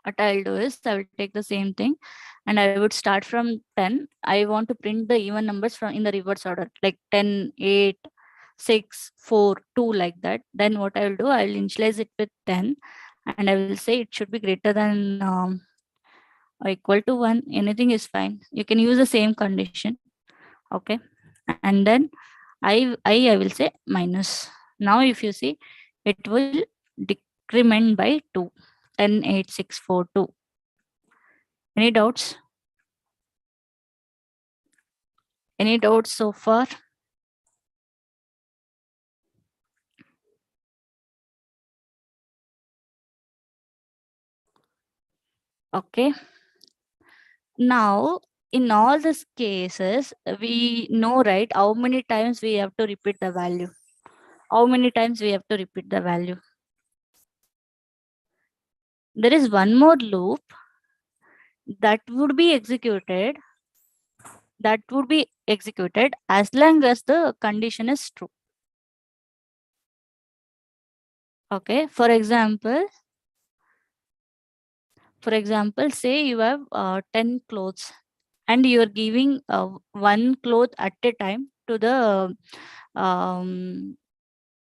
What I'll do is I will take the same thing and I would start from 10. I want to print the even numbers from in the reverse order, like 10, 8, 6, 4, 2 like that. Then what I will do, I will initialize it with 10 and I will say it should be greater than or equal to 1. Anything is fine. You can use the same condition. Okay. And then I will say minus. Now if you see, it will decrement by 2. 10, 8, 6, 4, 2. Any doubts? Any doubts so far? Okay. Now in all these cases, we know, right, how many times we have to repeat the value. How many times we have to repeat the value. There is one more loop that would be executed, as long as the condition is true. Okay, for example, say you have 10 clothes and you are giving one cloth at a time to the um,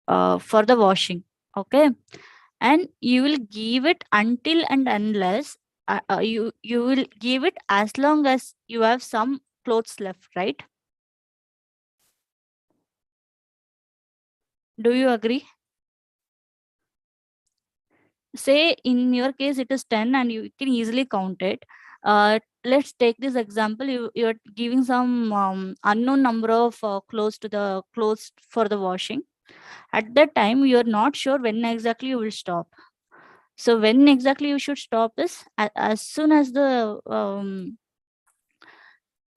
for the washing. Okay, and you will give it until and unless you will give it as long as you have some clothes left, right? Do you agree? Say in your case it is 10 and you can easily count it. Let's take this example. You're giving some unknown number of clothes to the clothes for the washing. At that time you're not sure when exactly you will stop. So when exactly you should stop is as soon as the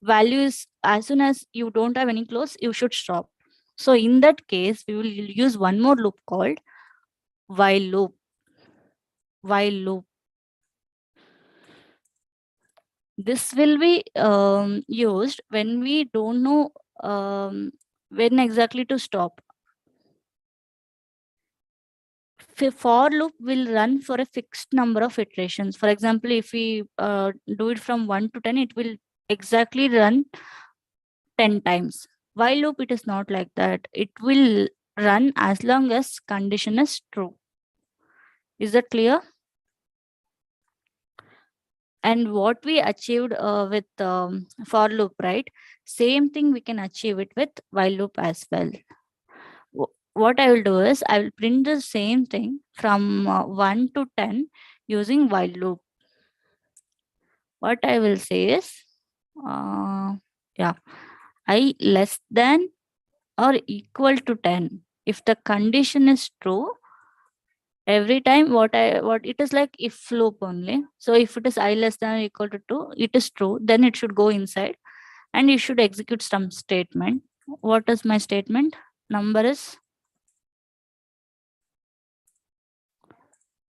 values, as soon as you don't have any clothes, you should stop. So in that case we will use one more loop called while loop. While loop, this will be used when we don't know when exactly to stop. For loop will run for a fixed number of iterations. For example, if we do it from 1 to 10, it will exactly run 10 times. While loop, it is not like that. It will run as long as condition is true. Is that clear? And what we achieved with for loop, right? Same thing we can achieve it with while loop as well. What I will do is I will print the same thing from 1 to 10 using while loop. What I will say is, uh, yeah, I less than or equal to 10. If the condition is true, every time what it is like if loop only. So if it is I less than or equal to 2, it is true, then it should go inside and you should execute some statement. What is my statement? Number is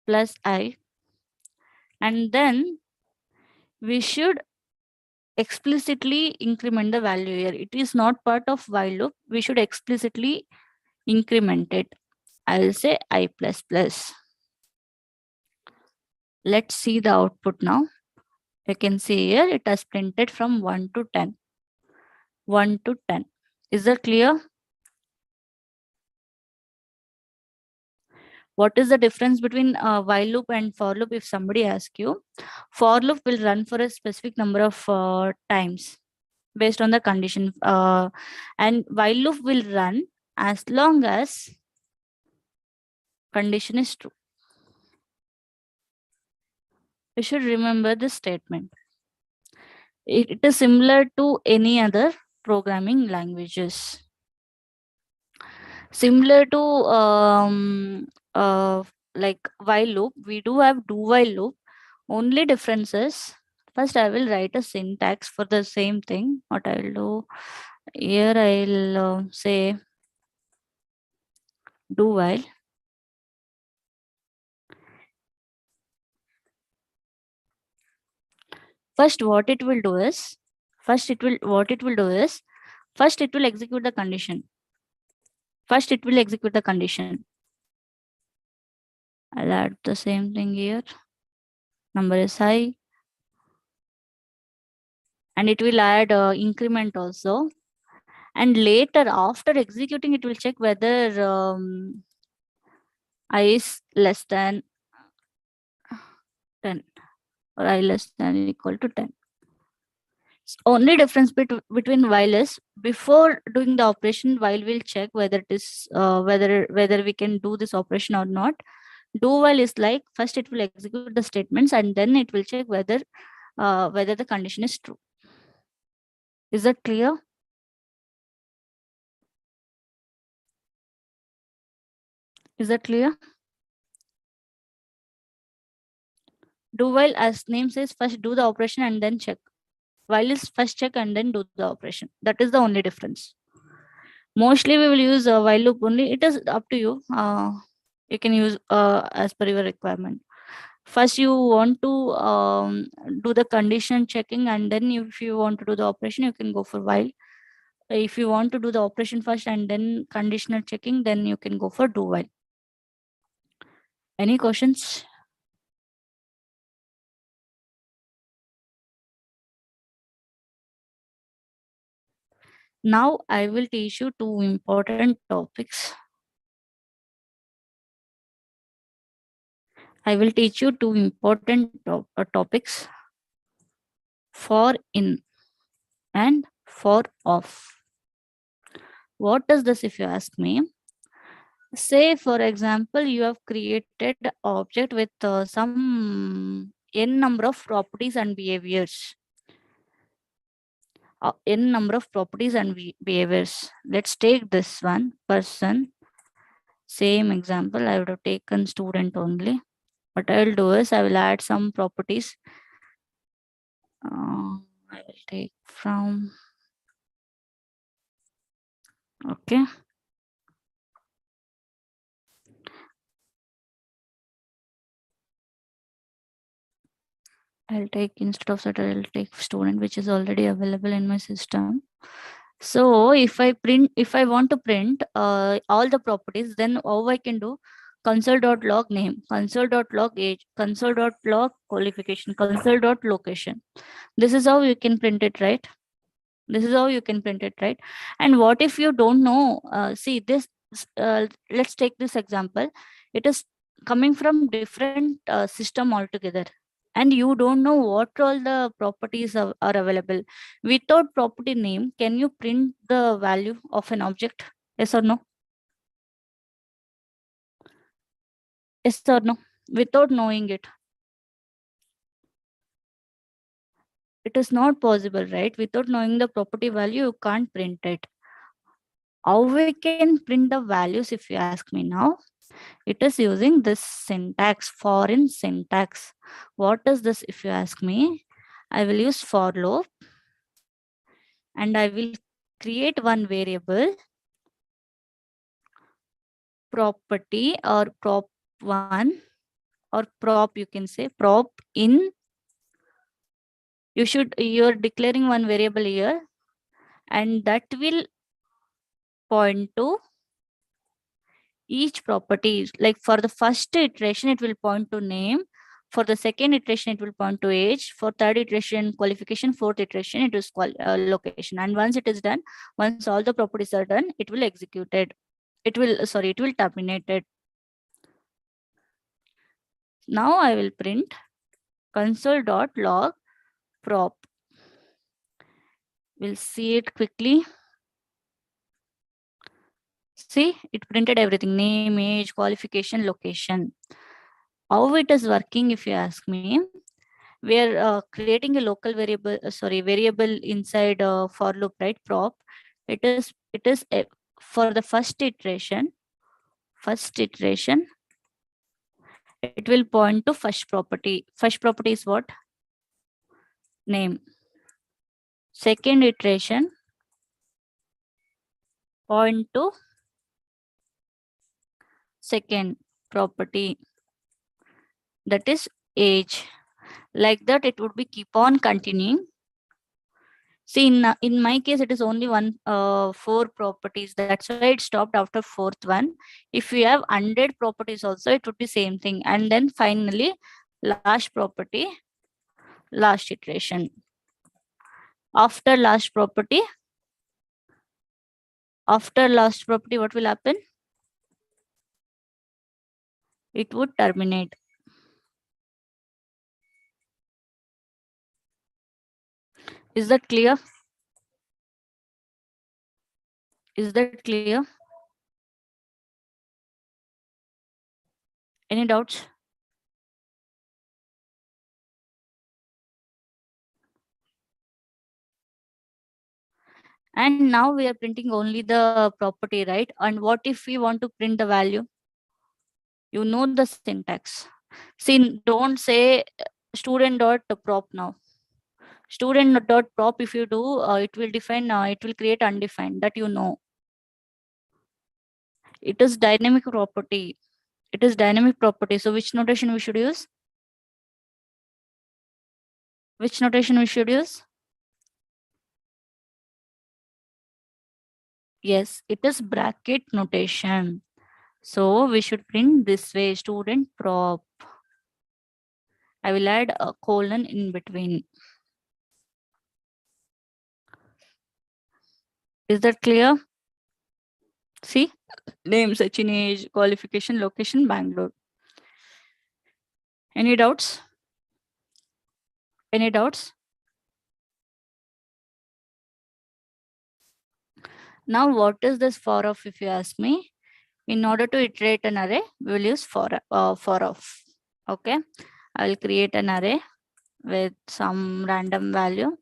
plus I, and then we should explicitly increment the value here. It is not part of while loop. We should explicitly increment it. I'll say I plus plus. Let's see the output now. You can see here it has printed from 1 to 10. 1 to 10. Is that clear? What is the difference between while loop and for loop? If somebody asks you, for loop will run for a specific number of times based on the condition, and while loop will run as long as condition is true. You should remember this statement. It is similar to any other programming languages. Similar to like while loop, we do have do while loop. Only difference is, first I will write a syntax for the same thing. What I will do here, I'll say do while. First, what it will do is, first it will execute the condition. First, it will execute the condition. I'll add the same thing here. Number is high. And it will add increment also. And later, after executing, it will check whether I is less than 10 or I less than equal to 10. Only difference between while is, before doing the operation, while we'll check whether it is whether we can do this operation or not. Do while is like first it will execute the statements and then it will check whether the condition is true. Is that clear? Is that clear? Do while, as name says, first do the operation and then check While is first check and then do the operation. That is the only difference. Mostly we will use a while loop only. It is up to you. You can use as per your requirement. First you want to do the condition checking, and then if you want to do the operation, you can go for while. If you want to do the operation first and then conditional checking, then you can go for do while. Any questions? Now I will teach you two important topics. I will teach you two important topics: for in and for off. What is this if you ask me? Say for example, you have created object with some n number of properties and behaviors. N number of properties and behaviors. Let's take this one, person. Same example, I would have taken student only. What I will do is I will add some properties. I will take from, okay. I'll take, instead of that, I'll take student, which is already available in my system. So if I want to print all the properties, then how I can do? Console.log name, console.log age, console.log qualification, console.location. This is how you can print it, right? This is how you can print it, right? And what if you don't know? See this, let's take this example. It is coming from different system altogether, and you don't know what all the properties are available. Without property name, can you print the value of an object? Yes or no? Yes or no? Without knowing it, it is not possible, right? Without knowing the property value, you can't print it. How we can print the values if you ask me now? It is using this syntax, foreign syntax. What is this if you ask me? I will use for loop, and I will create one variable, property or prop1 or prop, you can say prop in. You're declaring one variable here, and that will point to each property. Like for the first iteration, it will point to name. For the second iteration, it will point to age. For third iteration, qualification. Fourth iteration, it is location. And once it is done, once all the properties are done, it will execute it. It will terminate it. Now I will print console.log prop. We'll see it quickly. See, it printed everything: name, age, qualification, location. How it is working, if you ask me? We are creating a local variable, variable inside for loop, right? Prop. It is for the first iteration. It will point to first property. First property is what? Name. Second iteration point to second property, that is age. Like that, it would be keep on continuing. See, in my case, it is only four properties. That's why it stopped after fourth one. If we have 100 properties also, it would be same thing. And then finally, last property, last iteration. After last property, what will happen? It would terminate. Is that clear? Is that clear? Any doubts? And now we are printing only the property, right? And what if we want to print the value? You know the syntax. See, don't say student dot prop now. Student dot prop, if you do, it will define, it will create undefined, that you know. It is dynamic property. It is dynamic property. So which notation we should use? Which notation we should use? Yes, it is bracket notation. So we should print this way, student prop. I will add a colon in between. Is that clear? See, name, Sachin, age, qualification, location, Bangalore. Any doubts? Any doubts? Now, what is this for of, if you ask me? In order to iterate an array, we will use for of. Okay, I will create an array with some random value.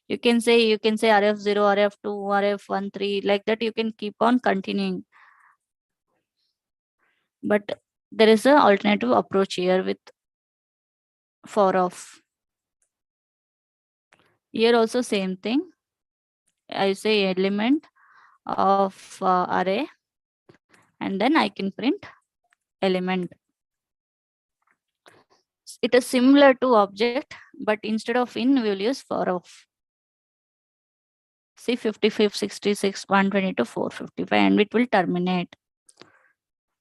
You can say array of 0, array of 2, array of 1, 3, like that. You can keep on continuing. But there is an alternative approach here with for of. Here also same thing. I say element of array, and then I can print element. It is similar to object, but instead of in, we will use for of. See, 55, 66, 122, 455, and it will terminate.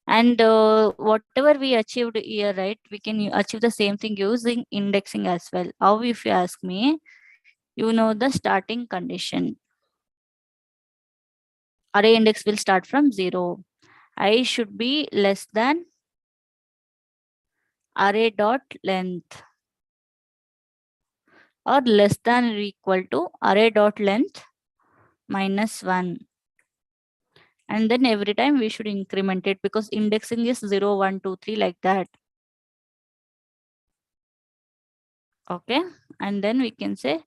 And whatever we achieved here, right, we can achieve the same thing using indexing as well. How, if you ask me, you know the starting condition. Array index will start from 0. I should be less than array dot length, or less than or equal to array dot length minus 1. And then every time we should increment it, because indexing is 0, 1, 2, 3, like that. Okay, and then we can say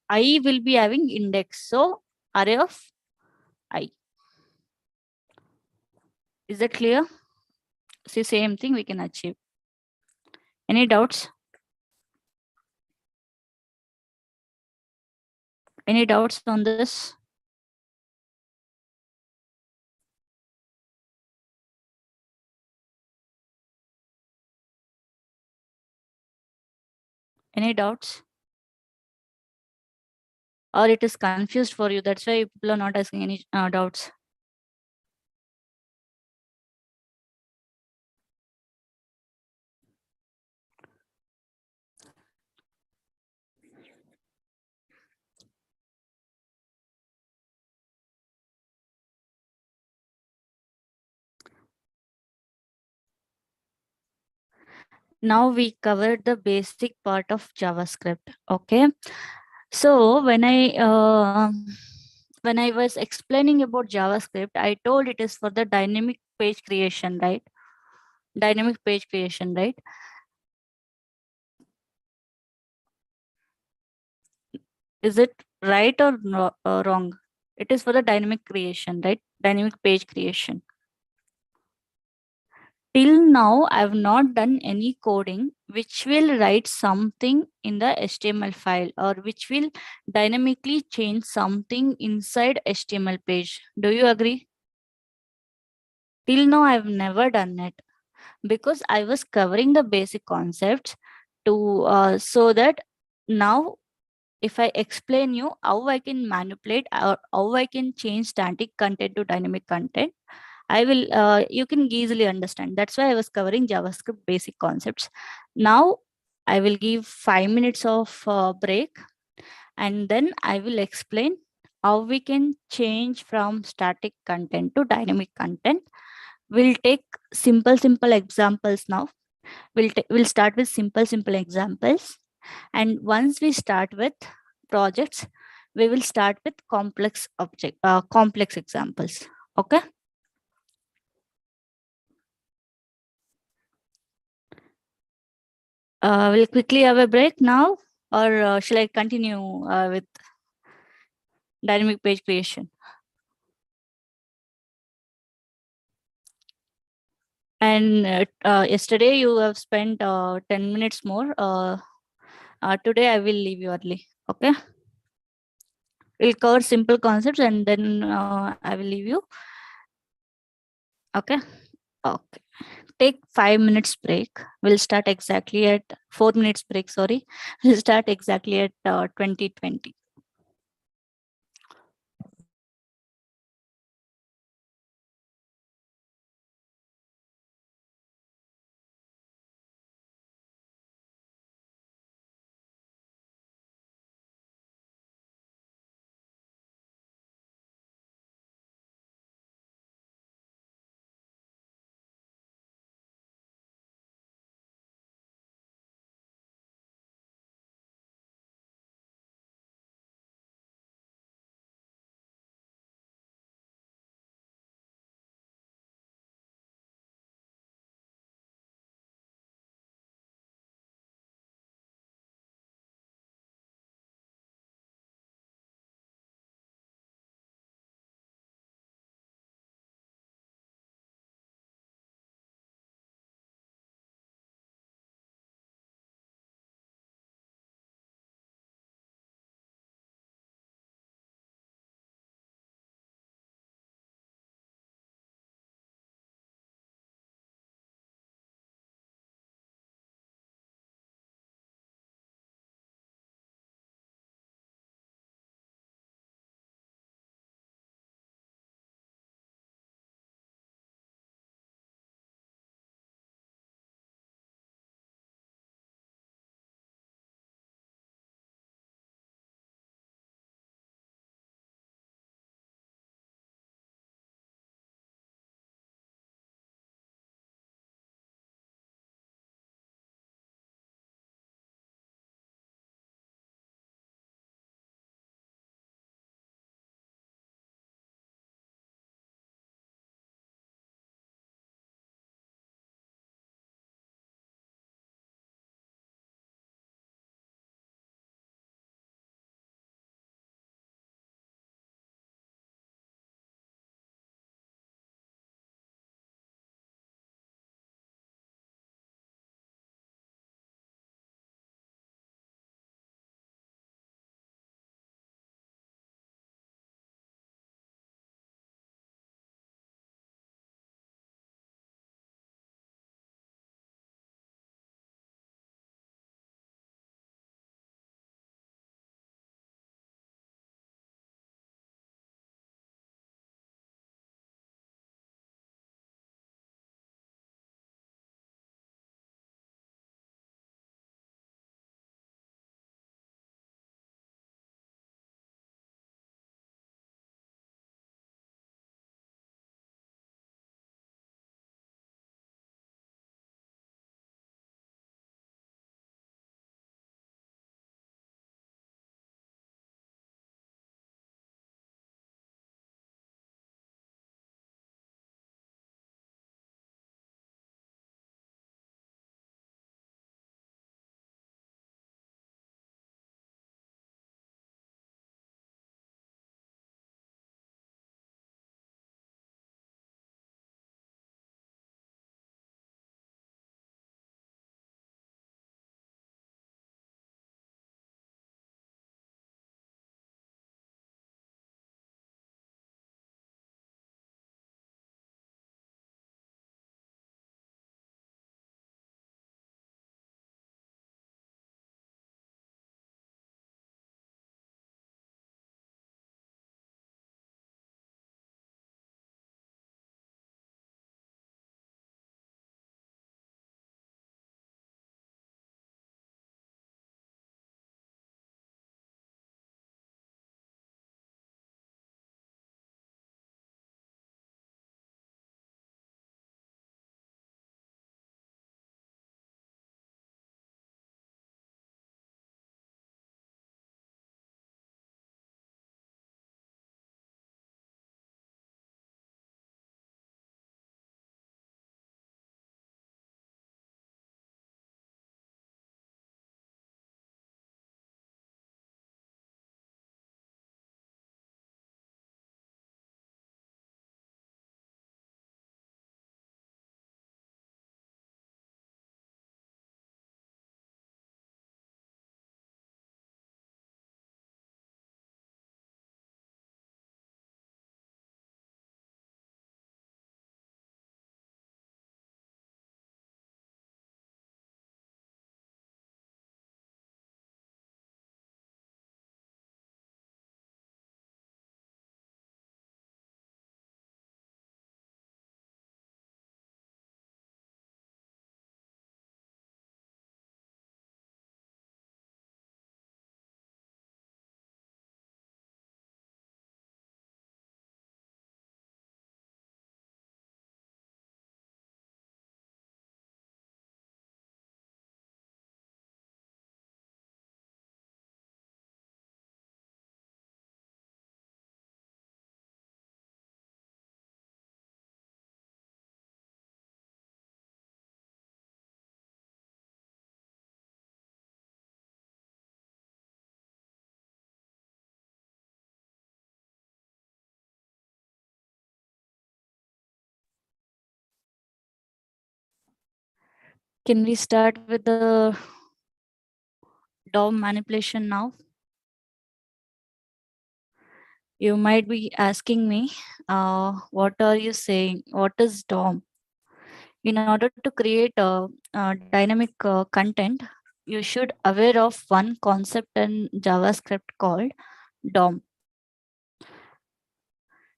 I will be having index, so array of I. Is that clear? See, same thing we can achieve. Any doubts? Any doubts on this? Any doubts? Or it is confused for you, that's why people are not asking any doubts? Now we covered the basic part of JavaScript. Okay, so when I was explaining about JavaScript, I told it is for the dynamic page creation, right? Dynamic page creation, right? Is it right or wrong? It is for the dynamic creation, right? Dynamic page creation. Till now, I have not done any coding which will write something in the HTML file, or which will dynamically change something inside HTML page. Do you agree? Till now, I've never done it, because I was covering the basic concepts to so that now if I explain you how I can manipulate or how I can change static content to dynamic content, I will you can easily understand. That's why I was covering JavaScript basic concepts. Now I will give 5 minutes of break, and then I will explain how we can change from static content to dynamic content. We'll take simple examples now. We'll start with simple examples, and once we start with projects, we will start with complex examples. Okay. We'll quickly have a break now, or shall I continue with dynamic page creation? And yesterday you have spent 10 minutes more. Today I will leave you early. Okay. We'll cover simple concepts and then I will leave you. Okay. Okay. Take 5 minutes break. We'll start exactly at 4 minutes break. Sorry. We'll start exactly at 2020. Can we start with the DOM manipulation now? You might be asking me, what are you saying? What is DOM? In order to create a dynamic content, you should aware of one concept in JavaScript called DOM.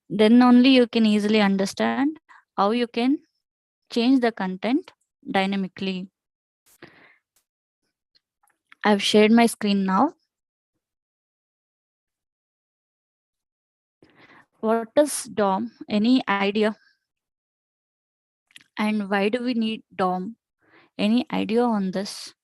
Then only you can easily understand how you can change the content dynamically. I've shared my screen now. What is DOM? Any idea? And why do we need DOM? Any idea on this?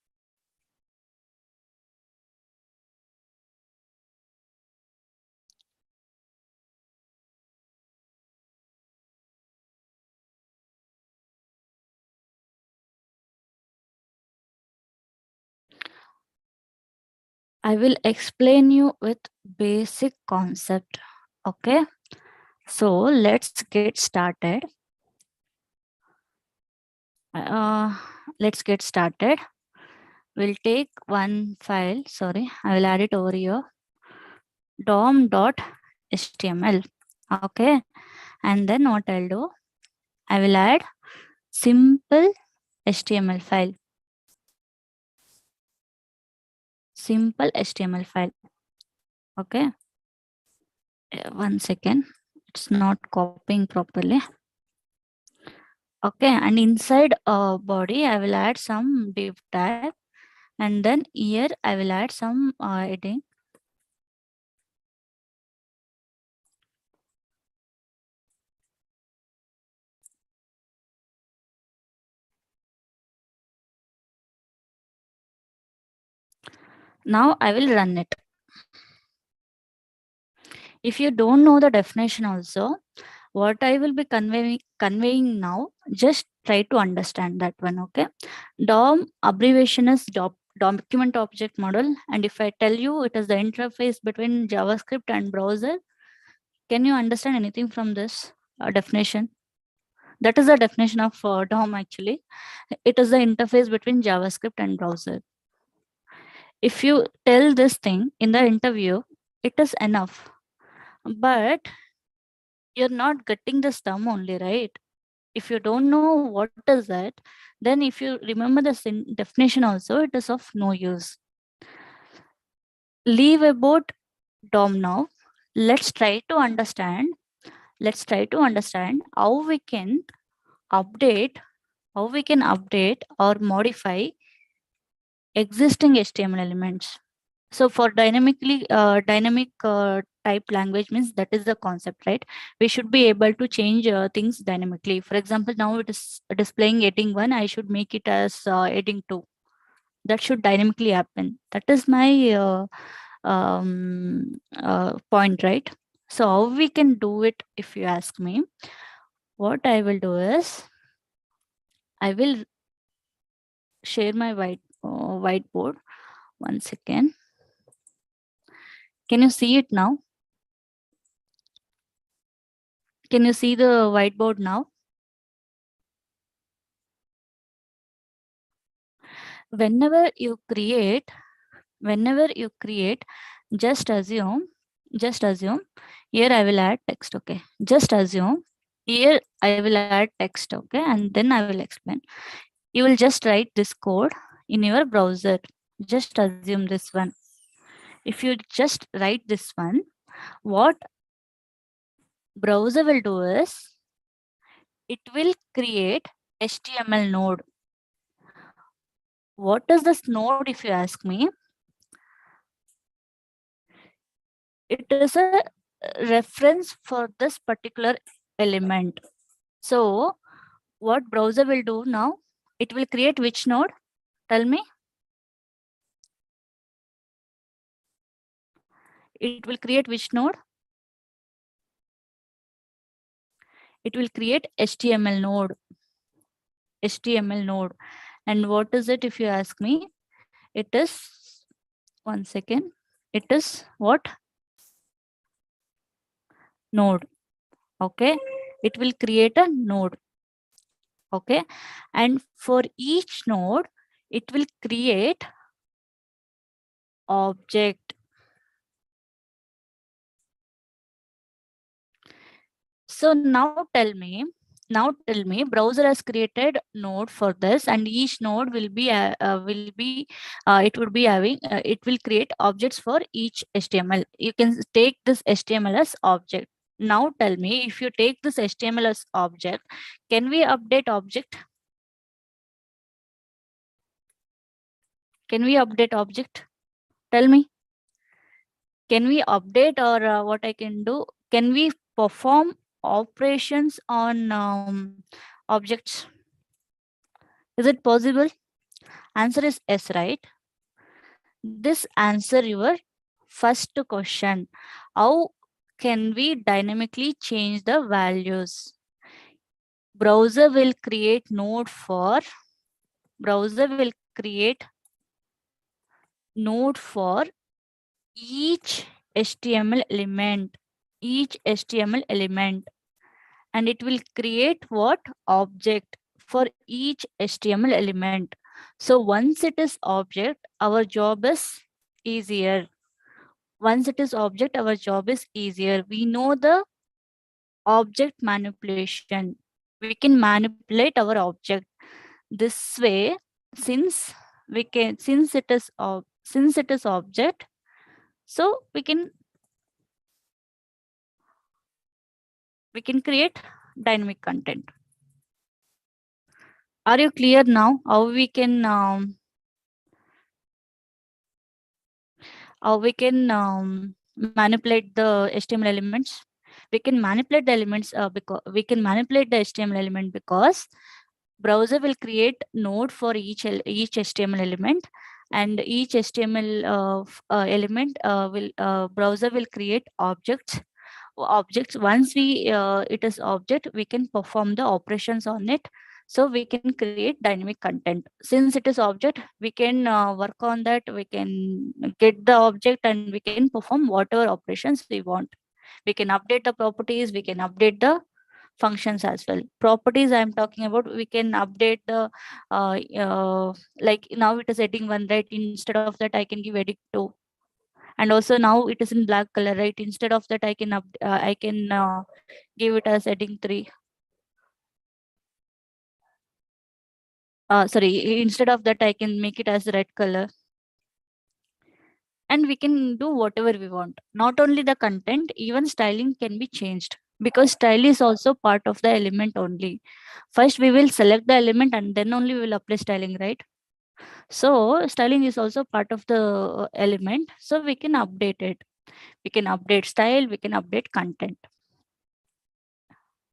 I will explain you with basic concept. Okay. So let's get started. Uh, let's get started. We'll take one file. Sorry, I will add it over here. DOM.html. Okay. And then what I'll do, I will add simple HTML file. Simple HTML file. Okay. One second. It's not copying properly. Okay. And inside body, I will add some div tag. And then here I will add some heading. Now I will run it. If you don't know the definition also, what I will be conveying now, just try to understand that one. Okay. DOM abbreviation is document object model. And if I tell you it is the interface between JavaScript and browser, can you understand anything from this definition? That is the definition of DOM actually. It is the interface between JavaScript and browser. If you tell this thing in the interview, it is enough. But you're not getting this term only, right? If you don't know what is that, then if you remember the definition also, it is of no use. Leave about DOM now. Let's try to understand. Let's try to understand how we can update, or modify existing HTML elements. So for dynamic type language means that is the concept, right? We should be able to change things dynamically. For example, now it is displaying heading 1. I should make it as heading 2. That should dynamically happen. That is my point, right? So how we can do it, if you ask me, what I will do is I will share my whiteboard. One second. Can you see it now? Can you see the whiteboard now? Whenever you create, just assume, here I will add text. Okay. Just assume here I will add text. Okay. And then I will explain. You will just write this code in your browser. Just assume this one. If you just write this one, what browser will do is it will create HTML node. What is this node, if you ask me? It is a reference for this particular element. So what browser will do now? It will create which node? Tell me. It will create which node? It will create HTML node. HTML node. And what is it, if you ask me? It is, one second. It is what? Node. Okay. It will create a node. Okay, and for each node it will create object. So now tell me, browser has created node for this, and each node it would be having it will create objects for each HTML. You can take this HTML as object. Now tell me, if you take this HTML as object, can we update object? Can we update object? Tell me. Can we update, or what I can do? Can we perform operations on objects? Is it possible? Answer is yes, right? This answer your first question. How can we dynamically change the values? Browser will create node for browser will create node for each HTML element, each HTML element, and it will create what? Object for each HTML element. So once it is object, our job is easier. Once it is object, our job is easier. We know the object manipulation. We can manipulate our object this way. Since since it is object, so we can create dynamic content. Are you clear now how we can manipulate the HTML elements? We can manipulate the elements because we can manipulate the HTML element because browser will create node for each HTML element, and each HTML element will browser will create objects. Once we it is object, we can perform the operations on it. So we can create dynamic content. Since it is object, we can work on that. We can get the object and we can perform whatever operations we want. We can update the properties, we can update the functions as well. Properties I'm talking about, we can update the like now it is heading 1, right? Instead of that, I can give edit 2. And also now it is in black color, right? Instead of that, I can give it as heading 3. Sorry, instead of that, I can make it as red color. And we can do whatever we want. Not only the content, even styling can be changed, because style is also part of the element only. First we will select the element and then only we will apply styling, right? So styling is also part of the element, so we can update it. We can update style, we can update content.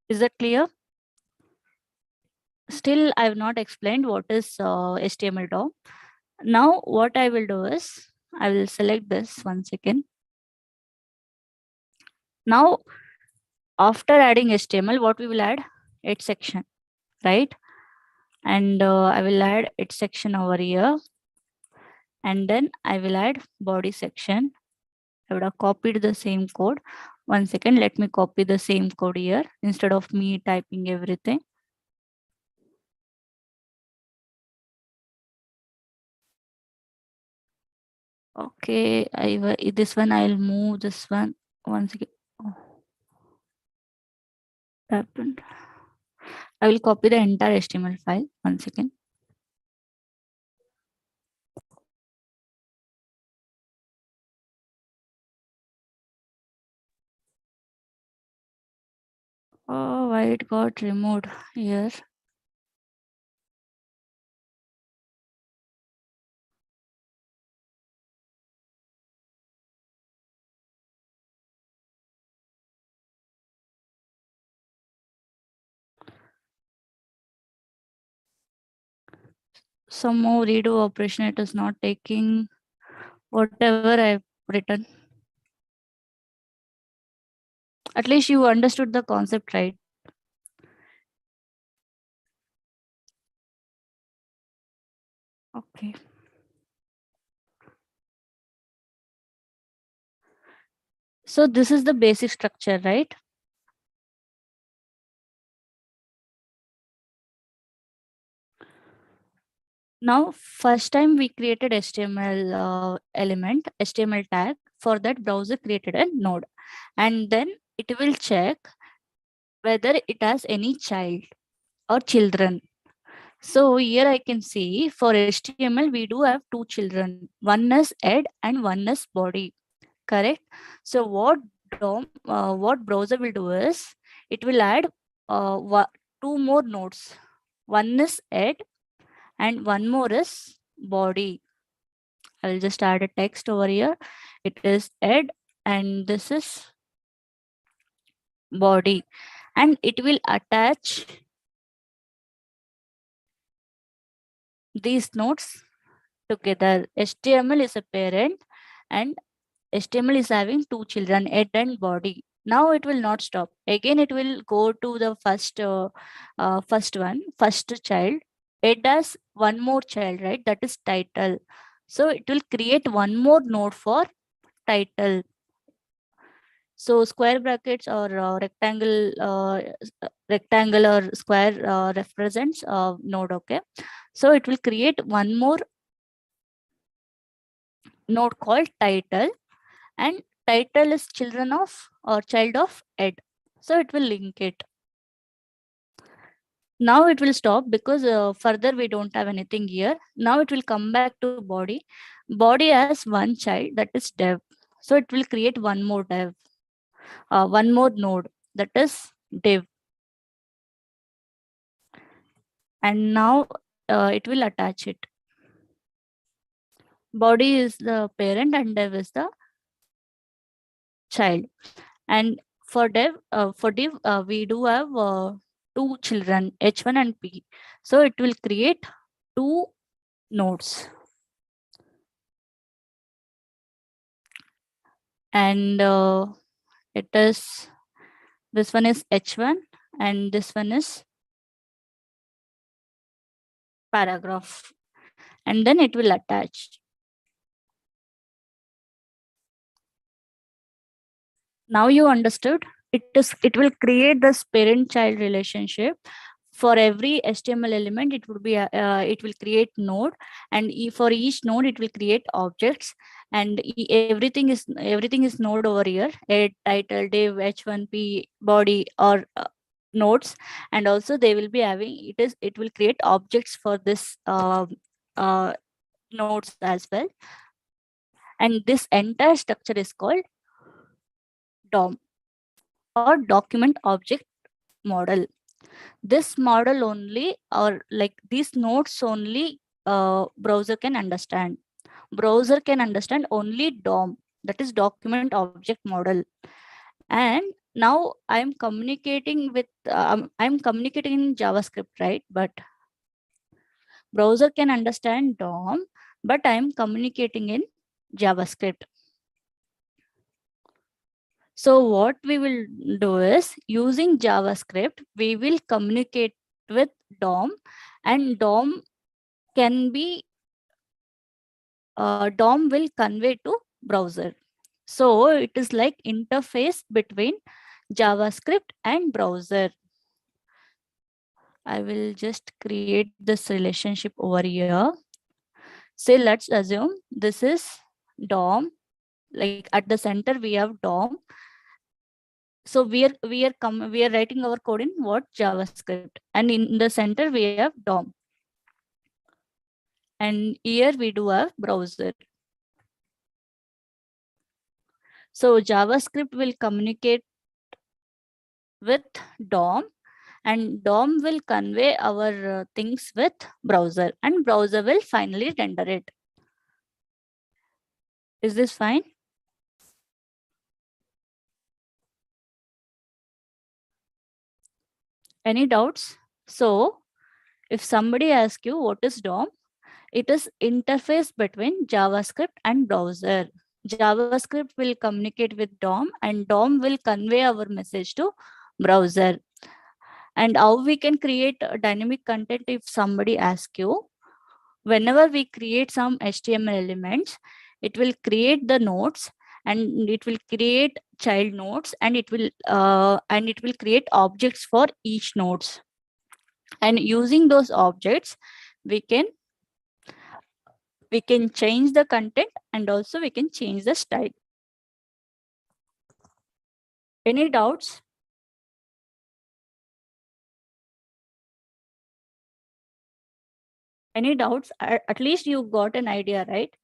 Is that clear? Still I have not explained what is HTML DOM. Now what I will do is I will select this once again. Now after adding HTML, what we will add? Its section, right? And I will add its section over here, and then I will add body section. I would have copied the same code. One second, let me copy the same code here instead of me typing everything. Okay, this one I'll move this one once again. Oh, happened. I will copy the entire HTML file once again. Oh, why it got removed here? Some more redo operation, it is not taking whatever I've written. At least you understood the concept, right? Okay. So this is the basic structure, right? Now, first time we created HTML element, HTML tag. For that, browser created a node, and then it will check whether it has any child or children. So here I can see for HTML we do have two children. One is head and one is body. Correct. So what browser will do is it will add two more nodes. One is head and one more is body. I will just add a text over here. It is head and this is body, and it will attach these nodes together. HTML is a parent and HTML is having two children, head and body. Now it will not stop. Again, it will go to the first child. It has one more child, right? That is title. So it will create one more node for title. So square brackets or rectangle or square represents node. Okay. So it will create one more node called title, and title is children of or child of ed, so it will link it. Now it will stop because further we don't have anything here. Now it will come back to body. Body has one child, that is dev, so it will create one more one more node, that is div, and now it will attach it. Body is the parent and dev is the child. And for div, we do have two children, H1 and P. So it will create two nodes. And it is, this one is H1 and this one is paragraph. And then it will attach. Now you understood. It will create this parent-child relationship. For every HTML element, it would be it will create node, and for each node, it will create objects, and everything is node over here. Head, title, div, H1P, body, or nodes, and also they will be having it will create objects for this uh, nodes as well, and this entire structure is called DOM, or document object model. This model only, or like these nodes only, browser can understand. Browser can understand only DOM, that is document object model. And now I'm communicating in JavaScript, right? But browser can understand DOM, but I'm communicating in JavaScript. So what we will do is, using JavaScript, we will communicate with DOM, and DOM can be DOM will convey to browser. So it is like interface between JavaScript and browser. I will just create this relationship over here. Say, let's assume this is DOM. Like at the center we have DOM. So we are writing our code in what? JavaScript, and in the center we have DOM, and here we do have browser. So JavaScript will communicate with DOM, and DOM will convey our things with browser, and browser will finally render it. Is this fine? Any doubts? So if somebody asks you what is DOM, it is interface between JavaScript and browser. JavaScript will communicate with DOM, and DOM will convey our message to browser. And how we can create dynamic content if somebody asks you? Whenever we create some HTML elements, it will create the nodes, and it will create child nodes, and it will create objects for each nodes. And using those objects, we can We can change the content and also we can change the style. Any doubts? Any doubts? At least you got an idea, right?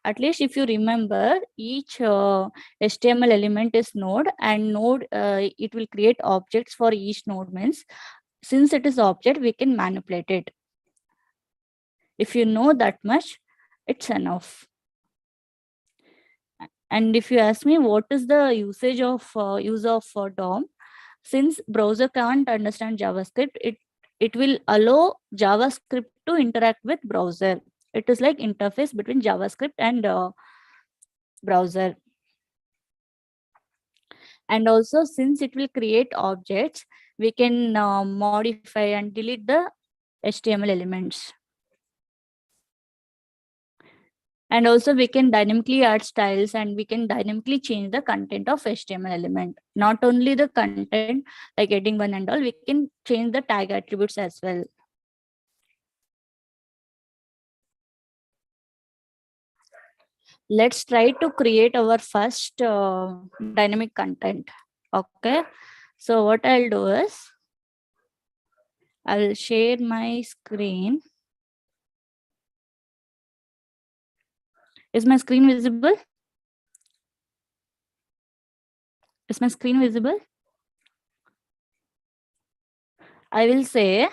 At least if you remember, each HTML element is node, and node, it will create objects for each node. Means since it is object, we can manipulate it. If you know that much, it's enough. And if you ask me what is the use of DOM, since browser can't understand JavaScript, it will allow JavaScript to interact with browser. It is like interface between JavaScript and browser. And also, since it will create objects, we can modify and delete the HTML elements. And also we can dynamically add styles, and we can dynamically change the content of HTML element. Not only the content like heading 1 and all, we can change the tag attributes as well. Let's try to create our first dynamic content. Okay. So what I'll do is, I'll share my screen. Is my screen visible? Is my screen visible? I will say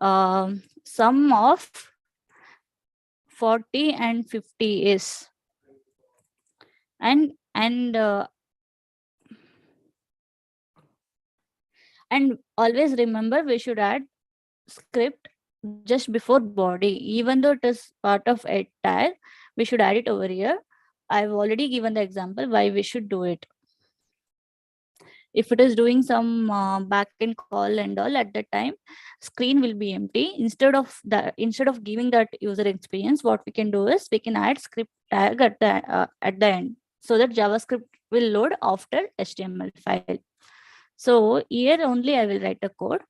sum of 40 and 50 is, and always remember, we should add script just before body. Even though it is part of a tag, we should add it over here. I've already given the example why we should do it. If it is doing some backend call and all, at that time screen will be empty. Instead of giving that user experience, what we can do is we can add script tag at the end, so that JavaScript will load after HTML file. So here only I will write a code.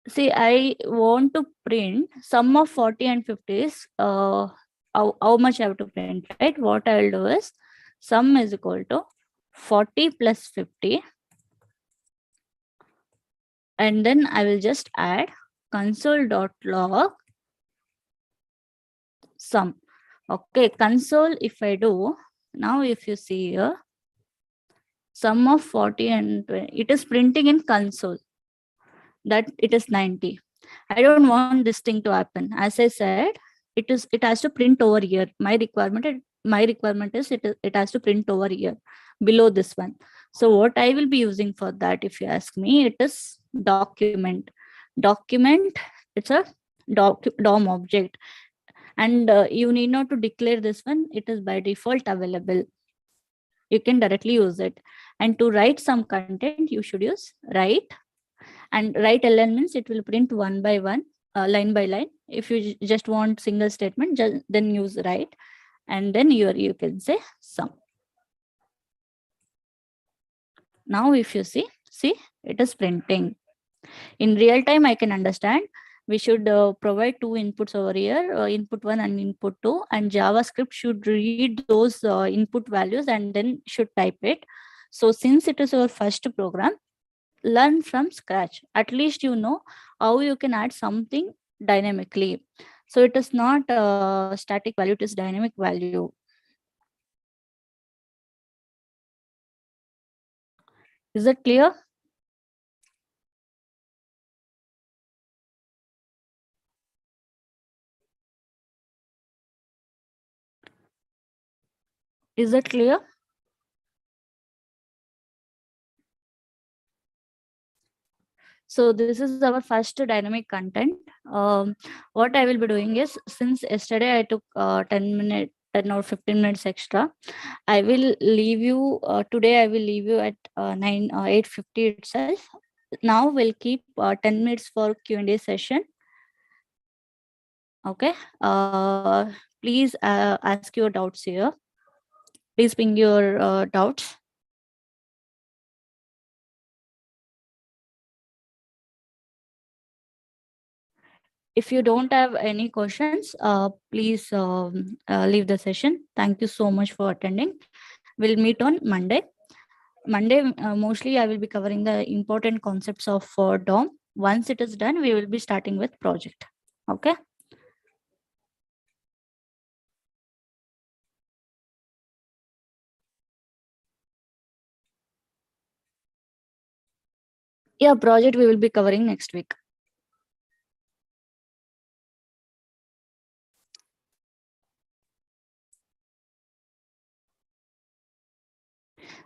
See, I want to print sum of 40 and 50 is how much I have to print, right? What I will do is sum is equal to 40 plus 50, and then I will just add console.log sum. Okay, console, if I do now, if you see here, sum of 40 and 20, it is printing in console that it is 90. I don't want this thing to happen. As I said, it has to print over here. My requirement is it has to print over here below this one. So what I will be using for that, if you ask me, it is document. It's a DOM object, and you need not to declare this one. It is by default available. You can directly use it. And to write some content, you should use write. And write ln means it will print one by one, line by line. If you just want single statement, then use write, and then you can say sum. Now if you see it is printing in real time. I can understand we should provide two inputs over here, input 1 and input 2, and JavaScript should read those input values and then should type it. So since it is our first program, learn from scratch. At least you know how you can add something dynamically. So it is not a static value, it is dynamic value. Is it clear? Is it clear? So this is our first dynamic content. What I will be doing is, since yesterday I took 10 or 15 minutes extra, I will leave you today. I will leave you at 8:50 itself. Now we'll keep 10 minutes for Q&A session. Okay. Please ask your doubts here. Please ping your doubts. If you don't have any questions, please leave the session. Thank you so much for attending. We'll meet on Monday. Monday, mostly I will be covering the important concepts of DOM. Once it is done, we will be starting with project. Okay. Yeah, project we will be covering next week.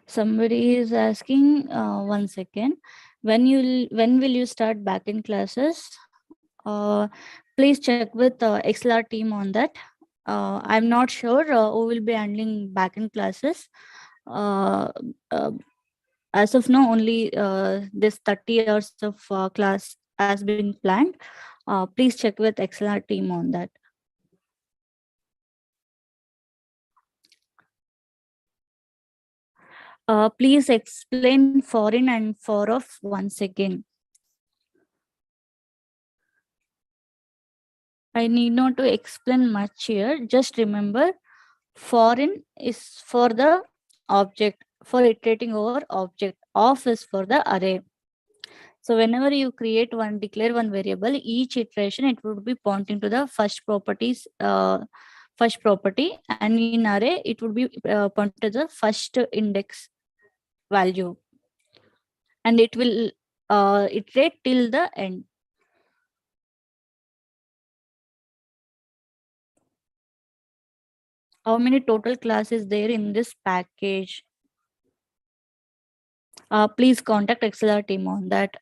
Somebody is asking, 1 second. When will you start backend classes? Uh, Please check with ExcelR team on that. I'm not sure who will be handling backend classes. Uh, uh, as of now, only this 30 hours of class has been planned. Please check with ExcelR team on that. Please explain foreign and for of once again. I need not to explain much here. Just remember, foreign is for the object, for iterating over object. Of is for the array. So whenever you create one, declare one variable, each iteration it would be pointing to the first property, and in array it would be pointed to the first index value, and it will iterate till the end. How many total classes there in this package? Please contact ExcelR team on that.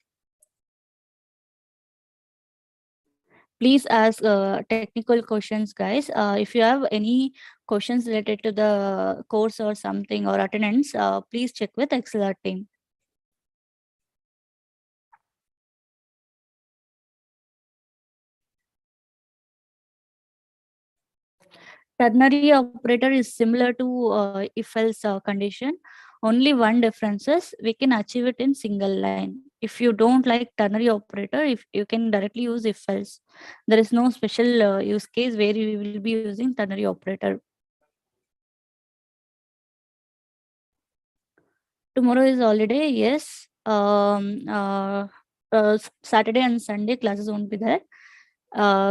Please ask technical questions, guys. If you have any questions related to the course or something or attendance, please check with ExcelR team. Ternary operator is similar to if else condition. Only one difference is we can achieve it in single line. If you don't like ternary operator, if you can directly use if else. There is no special use case where you will be using ternary operator. Tomorrow is holiday, yes. Saturday and Sunday classes won't be there.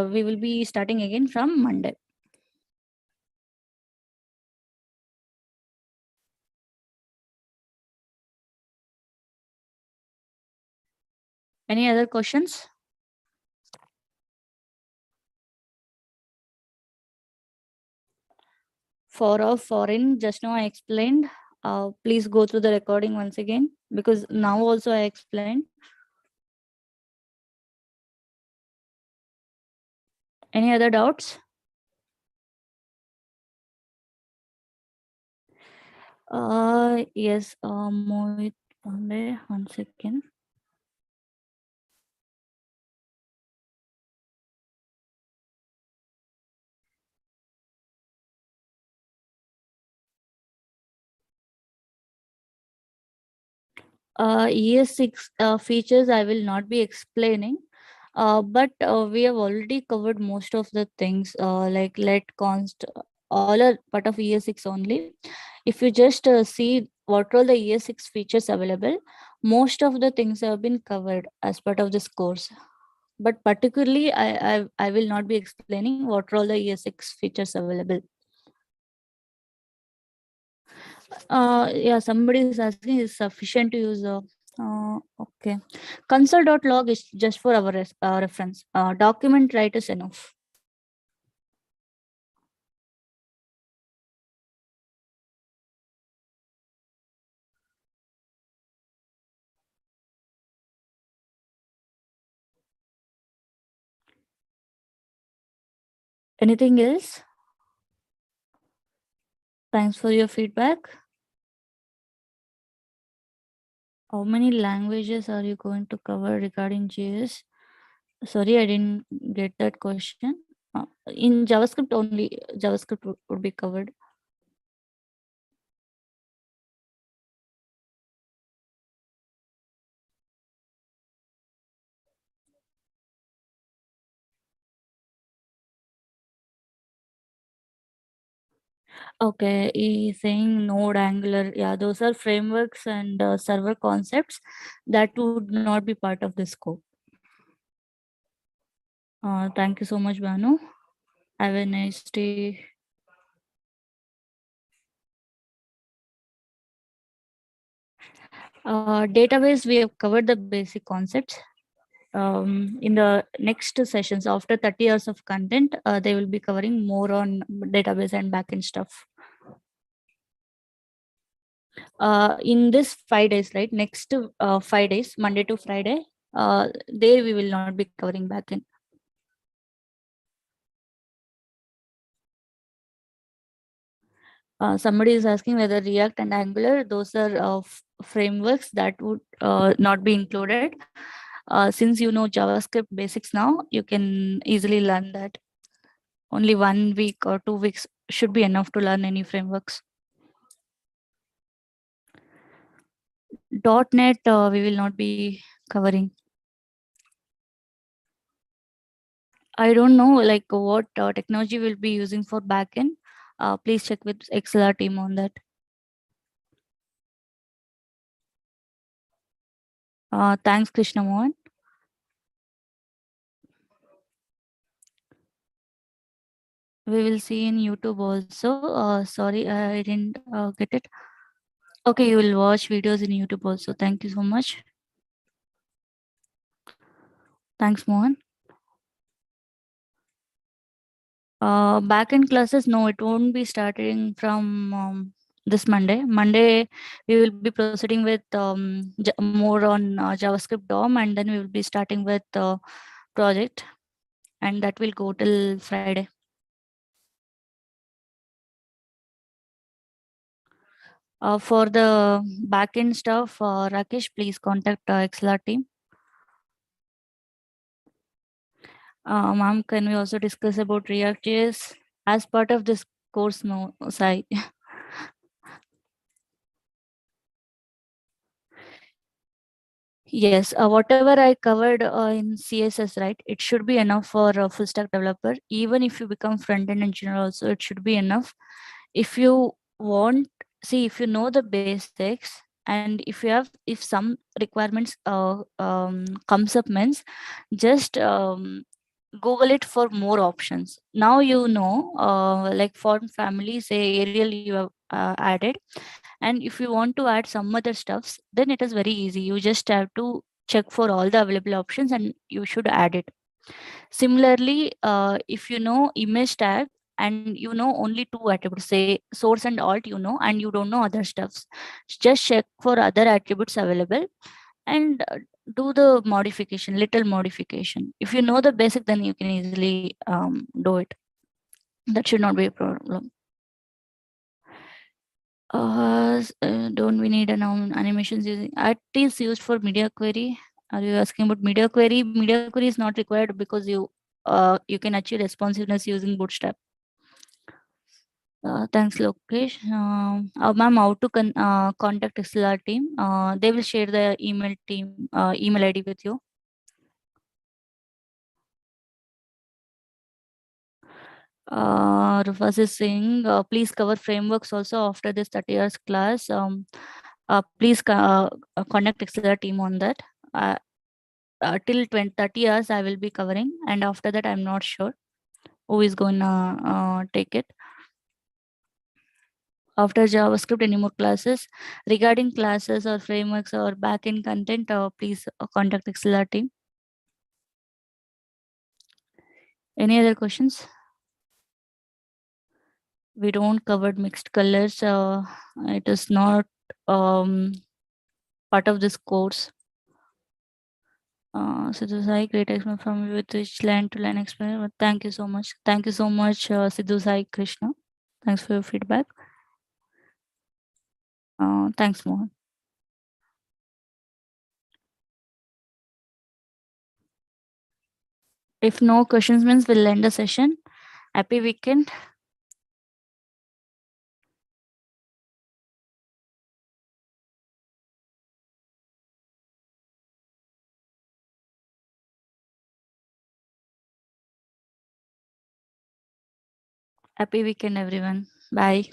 We will be starting again from Monday. Any other questions? For a foreign, just now I explained. Please go through the recording once again, because now also I explained. Any other doubts? Yes, Mohit Pandey, 1 second. ES6 features I will not be explaining, but we have already covered most of the things, like let const, all are part of ES6 only. If you just see what all the ES6 features available, most of the things have been covered as part of this course. But particularly, I will not be explaining what are all the ES6 features available. Yeah, somebody is asking, is sufficient to use okay. Console.log is just for our reference. Document write is enough. Anything else? Thanks for your feedback. How many languages are you going to cover regarding JS? Sorry, I didn't get that question. In JavaScript only, JavaScript would be covered. Okay, he's saying Node, Angular. Yeah, those are frameworks and server concepts that would not be part of this scope. Thank you so much, Banu. Have a nice day. Database, we have covered the basic concepts. In the next sessions, after 30 years of content, they will be covering more on database and backend stuff. In this 5 days, right? Next 5 days, Monday to Friday, there we will not be covering backend. Somebody is asking whether React and Angular, those are frameworks that would not be included. Since you know JavaScript basics now, you can easily learn that. Only 1 week or 2 weeks should be enough to learn any frameworks. .NET, we will not be covering. I don't know like what technology we'll be using for backend. Please check with ExcelR team on that. Thanks, Krishna Mohan. We will see in YouTube also. Sorry, I didn't get it. Okay, you will watch videos in YouTube also. Thank you so much. Thanks, Mohan. Backend classes, no, it won't be starting from this Monday. Monday, we will be proceeding with more on JavaScript DOM, and then we will be starting with project, and that will go till Friday. For the backend stuff, Rakesh, please contact ExcelR team. Ma'am, can we also discuss about React.js as part of this course? No, Sai. Yes, whatever I covered in CSS, right? It should be enough for a full stack developer. Even if you become front end engineer, also it should be enough. If you want, see, if you know the basics, and if some requirements comes up, means just Google it for more options. Now you know, like font family, say Arial you have added, and if you want to add some other stuffs, then it is very easy. You just have to check for all the available options and you should add it. Similarly, if you know image tag and you know only two attributes, say source and alt, you know, and you don't know other stuffs, just check for other attributes available and do the modification, little modification. If you know the basic, then you can easily do it. That should not be a problem. Don't we need an animations using it is used for media query? Are you asking about media query? Media query is not required because you can achieve responsiveness using Bootstrap. Thanks, Lokesh. Ma'am, how to contact XLR team? They will share the email ID with you. Rufus is saying, please cover frameworks also after this 30 years class. Please contact XLR team on that. Till 30 years I will be covering, and after that I'm not sure who is going to take it. After JavaScript, any more classes? Regarding classes or frameworks or backend content, please contact XLR team. Any other questions? We don't cover mixed colors. It is not part of this course. Sidhu Sai, great explanation from you with which line to line explanation. Thank you so much. Thank you so much, Sidhu Sai Krishna. Thanks for your feedback. Thanks, Mohan. If no questions, means we'll end the session. Happy weekend. Happy weekend, everyone. Bye.